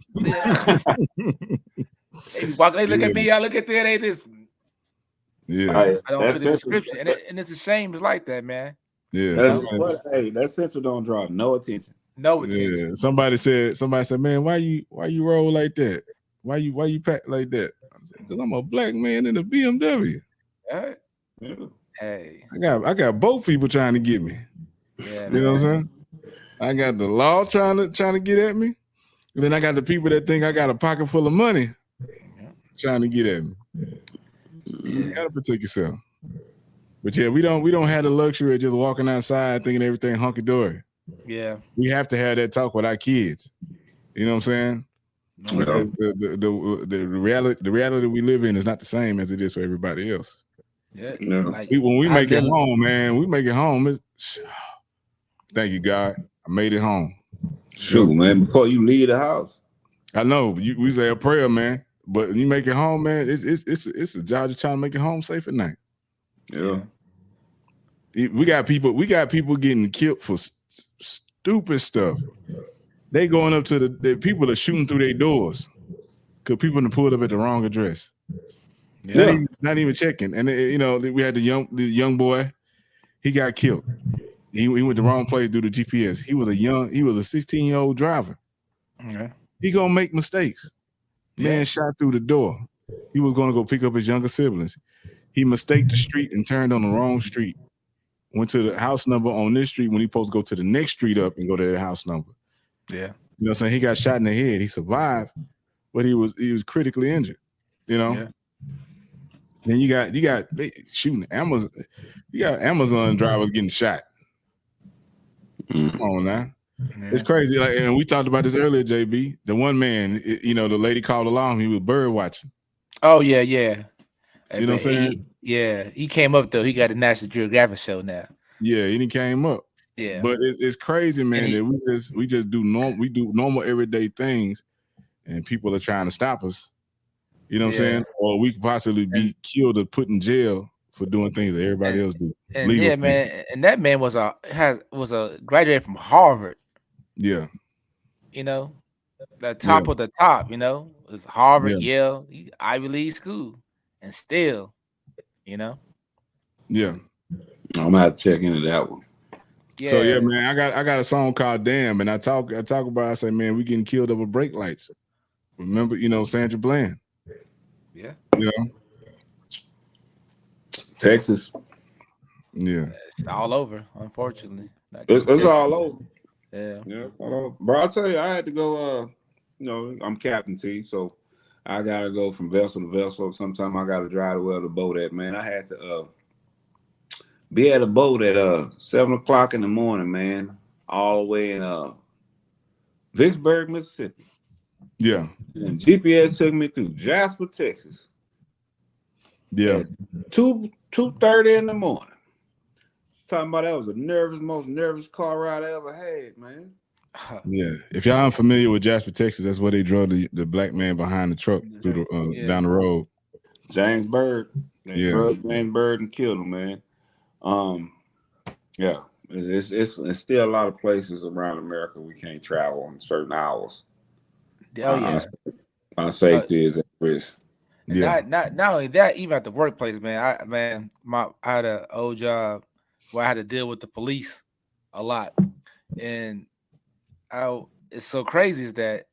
look at me, I look at them, they just I don't fit the description, and it's a shame. It's like that, man. Yeah. That Sentra don't draw no attention. No attention. Yeah. Somebody said, man, why you roll like that? Why you pack like that? Because I'm a black man in a BMW. Right. Hey, I got both people trying to get me. yeah, You know what I'm saying? I got the law trying to get at me, and then I got the people that think I got a pocket full of money trying to get at me. You gotta protect yourself. But yeah, we don't have the luxury of just walking outside thinking everything hunky dory. Yeah, we have to have that talk with our kids. You know what I'm saying? Because the reality we live in is not the same as it is for everybody else. Yeah. Like, when we make it home, man, we make it home. Thank you, God. I made it home. Shoot, man, before you leave the house. I know we say a prayer, man, but when you make it home, man, it's a job to try to make it home safe at night. Yeah. We got people getting killed for stupid stuff. They going up to the people are shooting through their doors because people have pulled up at the wrong address. Yeah. Not even checking. And we had the young boy. He got killed. He went the wrong place due to GPS. He was a 16-year-old driver. Okay. He gonna make mistakes. Man shot through the door. He was gonna go pick up his younger siblings. He mistaked the street and turned on the wrong street. Went to the house number on this street when he supposed to go to the next street up and go to the house number. Yeah. You know what I'm saying? He got shot in the head. He survived, but he was critically injured. You know? Yeah. Then you got shooting Amazon. You got Amazon drivers getting shot. Come on now. Yeah. It's crazy. Like, and we talked about this earlier, JB. The one man, the lady called alarm. He was bird watching. Oh yeah. You know what I'm saying? He came up though. He got a National Geographic show now. Yeah, he came up. Yeah, but it's crazy, man. That we just do normal everyday things, and people are trying to stop us. You know what I'm saying? Or we could possibly be killed or put in jail for doing things that everybody else do. And man, and that man was a graduate from Harvard. Yeah. You know, the top of the top. You know, it was Harvard, Yale, Ivy League school, and still, you know. Yeah. I'm gonna have to check into that one. Yeah. So yeah, man, I got a song called "Damn," and I talk about. I say, man, we getting killed over brake lights. Remember, Sandra Bland. Yeah. You know, Texas. Yeah. It's all over, unfortunately. It's all over. Yeah. Bro, I'll tell you, I had to go. I'm Captain T, so I gotta go from vessel to vessel. Sometimes I gotta drive to where the boat at. Man, I had to be at a boat at 7:00 in the morning, man, all the way in Vicksburg, Mississippi. Yeah. And GPS took me through Jasper, Texas. Yeah. 2:30 in the morning. Talking about that was the most nervous car ride I ever had, man. Yeah. If y'all aren't familiar with Jasper, Texas, that's where they drove the black man behind the truck through the down the road. James Byrd. James Byrd and killed him, man. It's still a lot of places around America we can't travel on certain hours. Oh yeah, our safety is at risk. Yeah, not only that, even at the workplace, man. I had an old job where I had to deal with the police a lot, and it's so crazy is that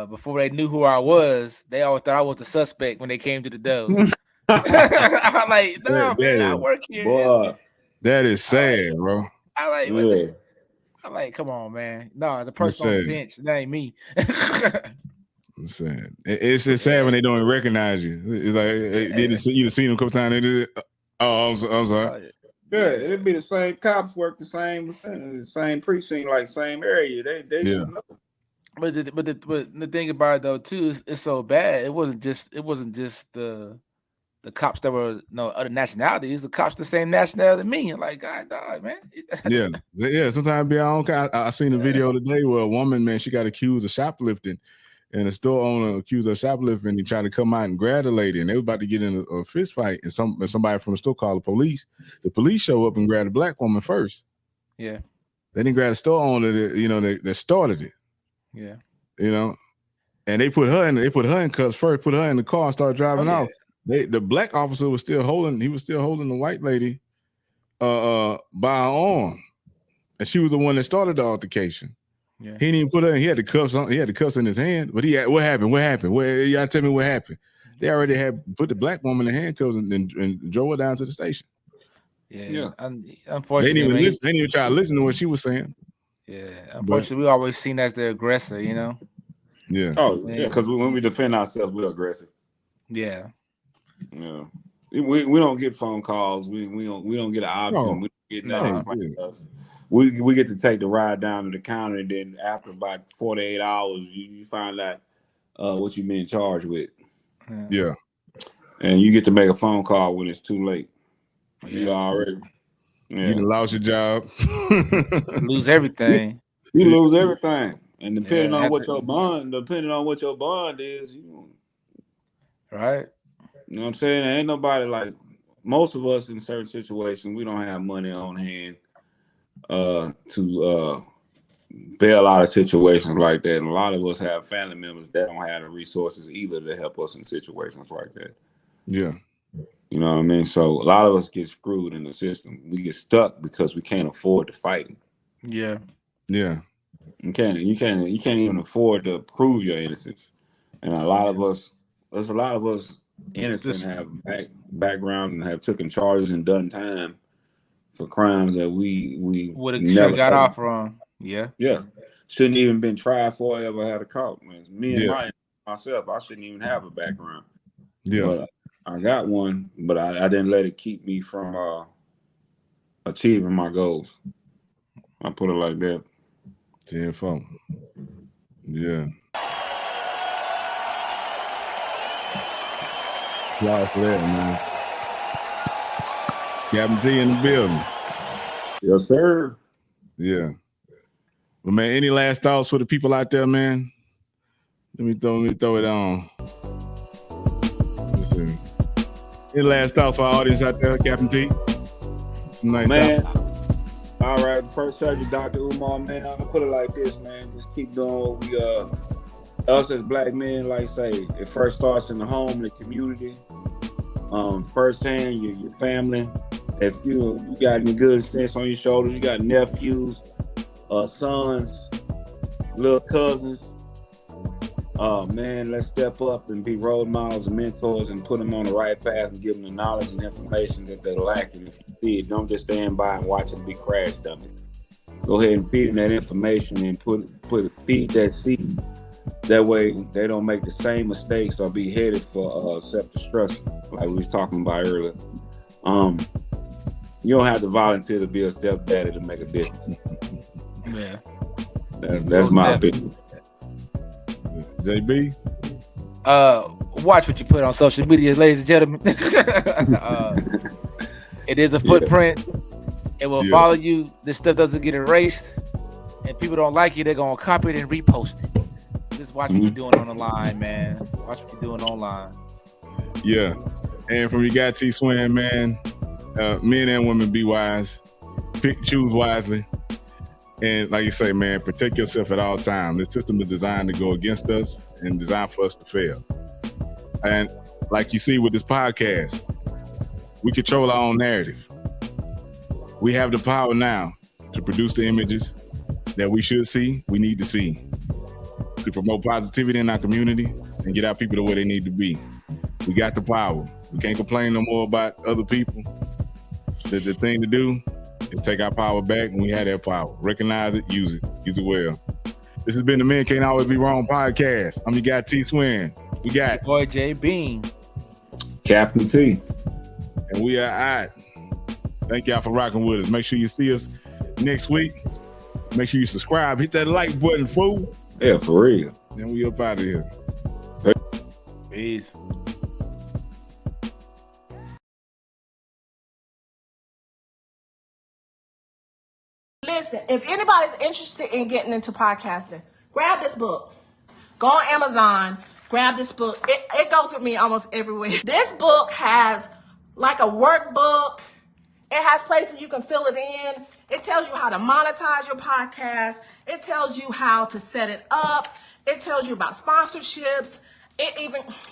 before they knew who I was, they always thought I was the suspect when they came to the door. I'm like, no, man, I work here. Boy, that is sad, bro. I'm like, come on, man. No, the person on the bench, that ain't me. It's sad. It's sad when they don't recognize you. It's like they didn't see you seen them a couple times. I'm sorry. Yeah, it'd be the same cops work the same precinct, like same area. They should know. But the thing about it though too is it's so bad. It wasn't just the cops that were other nationalities. The cops the same nationality as me. I'm like, God, dog, man. yeah. Sometimes be our own kind. I seen a video today where a woman, man, she got accused of shoplifting, and the store owner accused her of shoplifting. He tried to come out and grab the lady, and they were about to get in a fist fight. And somebody from the store called the police. The police show up and grab the black woman first. Yeah. They didn't grab the store owner that started it. Yeah. And they put her in cuffs first, put her in the car and started driving off. The black officer was still holding the white lady by her arm. And she was the one that started the altercation. Yeah. He didn't even put her in, he had the cuffs in his hand, but what happened? Y'all tell me what happened. they already had put the black woman in handcuffs and drove her down to the station. Yeah. They Unfortunately, didn't even they didn't even try to listen to what she was saying. Yeah. Unfortunately, we always seen as the aggressor, you know. Yeah. Oh, yeah, because when we defend ourselves, we're aggressive. Yeah. Yeah. We don't get phone calls. We don't get an option. No. We don't get nothing explained to us. We get to take the ride down to the counter, and then after about 48 hours, you find out what you've been charged with. Yeah. And you get to make a phone call when it's too late. You already you done lost your job. Lose everything. You lose everything. And depending on what your bond is, right. You know what I'm saying? There ain't nobody like most of us in certain situations, we don't have money on hand to bail out of situations like that. And a lot of us have family members that don't have the resources either to help us in situations like that. Yeah. You know what I mean? So a lot of us get screwed in the system. We get stuck because we can't afford to fight. Yeah. Yeah. You can't even afford to prove your innocence. And a lot of us innocent have backgrounds and have taken charges and done time for crimes that we would have never got off from. Yeah. Shouldn't even been tried for, ever had a cop. Man, me and myself, I shouldn't even have a background. Yeah. But I got one, but I didn't let it keep me from achieving my goals. I put it like that. 10-4. Yeah. Applause for that, man. Captain T in the building. Yes, sir. Yeah. But man, any last thoughts for the people out there, man? Let me throw it on. Any last thoughts for our audience out there, Captain T? It's a nice man. topic. All right, first subject, Dr. Umar, man. I'm gonna put it like this, man. Just keep doing what we us as black men, like say, it first starts in the home, the community. Firsthand, your family. If you got any good sense on your shoulders, you got nephews, sons, little cousins. Man, let's step up and be role models and mentors and put them on the right path and give them the knowledge and information that they're lacking. If you see it, don't just stand by and watch them be crash dummies. Go ahead and feed them that information and feed that seed. That way they don't make the same mistakes or be headed for self-destruction, like we was talking about earlier. You don't have to volunteer to be a stepdaddy to make a difference. Yeah. That's my opinion. JB? Watch what you put on social media, ladies and gentlemen. It is a footprint. It will follow you. This stuff doesn't get erased. And people don't like you, they're going to copy it and repost it. Just watch what you're doing on the line, man. Watch what you're doing online. Yeah. And from your guy T Swin, man, men and women, be wise. Choose wisely. And like you say, man, protect yourself at all times. The system is designed to go against us and designed for us to fail. And like you see with this podcast, we control our own narrative. We have the power now to produce the images that we should see, we need to see, to promote positivity in our community and get our people to where they need to be. We got the power. We can't complain no more about other people. The thing to do is take our power back when we have that power. Recognize it, use it well. This has been the Men Can't Always Be Wrong podcast. I'm your guy T Swin. We got boy J Bean, Captain T, and we are out. Thank y'all for rocking with us. Make sure you see us next week. Make sure you subscribe. Hit that like button, fool. Yeah, for real. And we up out of here. Peace. Listen, if anybody's interested in getting into podcasting, grab this book. Go on Amazon, grab this book. It goes with me almost everywhere. This book has like a workbook. It has places you can fill it in. It tells you how to monetize your podcast. It tells you how to set it up. It tells you about sponsorships.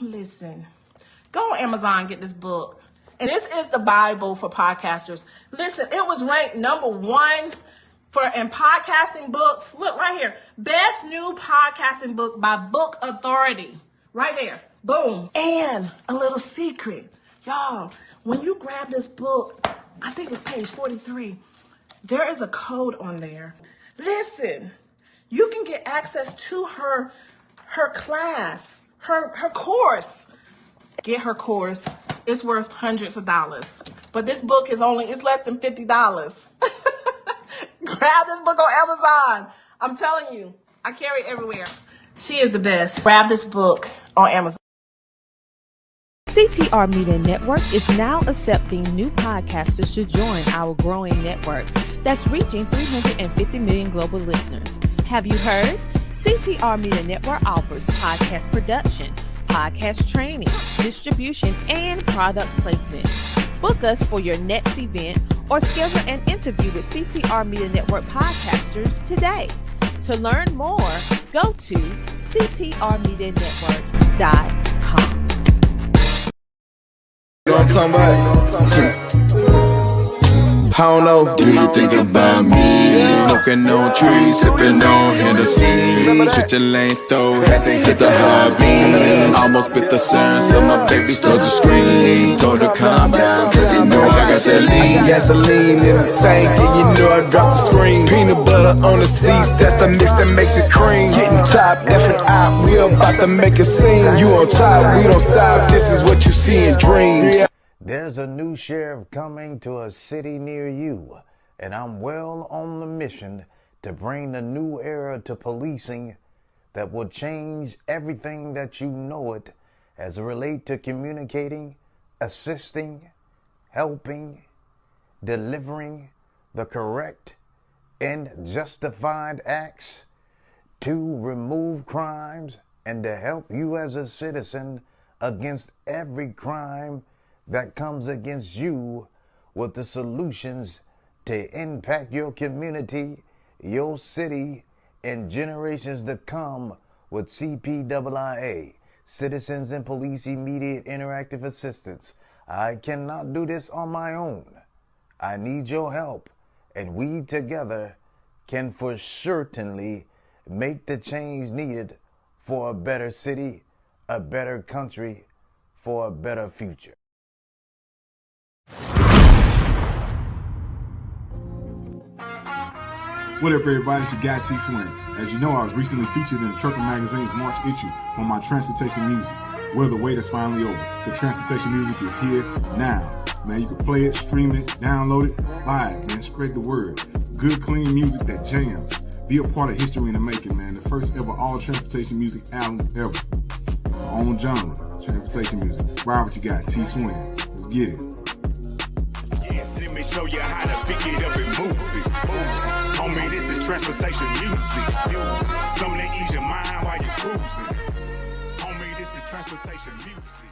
Listen, go on Amazon and get this book. And this is the Bible for podcasters. Listen, it was ranked #1 in podcasting books. Look right here. Best new podcasting book by Book Authority. Right there. Boom. And a little secret. Y'all, when you grab this book, I think it's page 43, there is a code on there. Listen, you can get access to her class, her course. Get her course. It's worth hundreds of dollars. But this book is it's less than $50. Grab this book on Amazon. I'm telling you, I carry it everywhere. She is the best. Grab this book on Amazon. CTR Media Network is now accepting new podcasters to join our growing network that's reaching 350 million global listeners. Have you heard? CTR Media Network offers podcast production, podcast training, distribution, and product placement. Book us for your next event or schedule an interview with CTR Media Network podcasters today. To learn more, go to ctrmedianetwork.com. You know what I'm talking about? I don't know. Do you think about me? Smoking on trees, sipping on Hennessy. Switching lanes though, had to hit the high beam. Almost bit the sun, so my baby started to scream. Told her calm down, cause you know I got that lean. Gasoline in the tank, and you know I dropped the screen. Peanut butter on the seats, that's the mix that makes it cream. Getting top, F and I, we about to make a scene. You on top, we don't stop, this is what you see in dreams. There's a new sheriff coming to a city near you, and I'm well on the mission to bring the new era to policing that will change everything that you know it as it relates to communicating, assisting, helping, delivering the correct and justified acts to remove crimes and to help you as a citizen against every crime that comes against you with the solutions to impact your community, your city, and generations to come with CPWIA, Citizens and Police Immediate Interactive Assistance. I cannot do this on my own. I need your help, and we together can for certainly make the change needed for a better city, a better country, for a better future. What up, everybody? It's your guy T Swin. As you know, I was recently featured in the Trucker Magazine's March issue for my transportation music. Well, the wait is finally over. The transportation music is here now. Man, you can play it, stream it, download it, buy it, man. Spread the word. Good, clean music that jams. Be a part of history in the making, man. The first ever all transportation music album ever. Our own genre, transportation music. Ride what you got, T Swin. Let's get it. Yes, let me show you how to pick it up and move it. Homie, this is transportation music. Something to ease your mind while you're cruising. Homie, this is transportation music.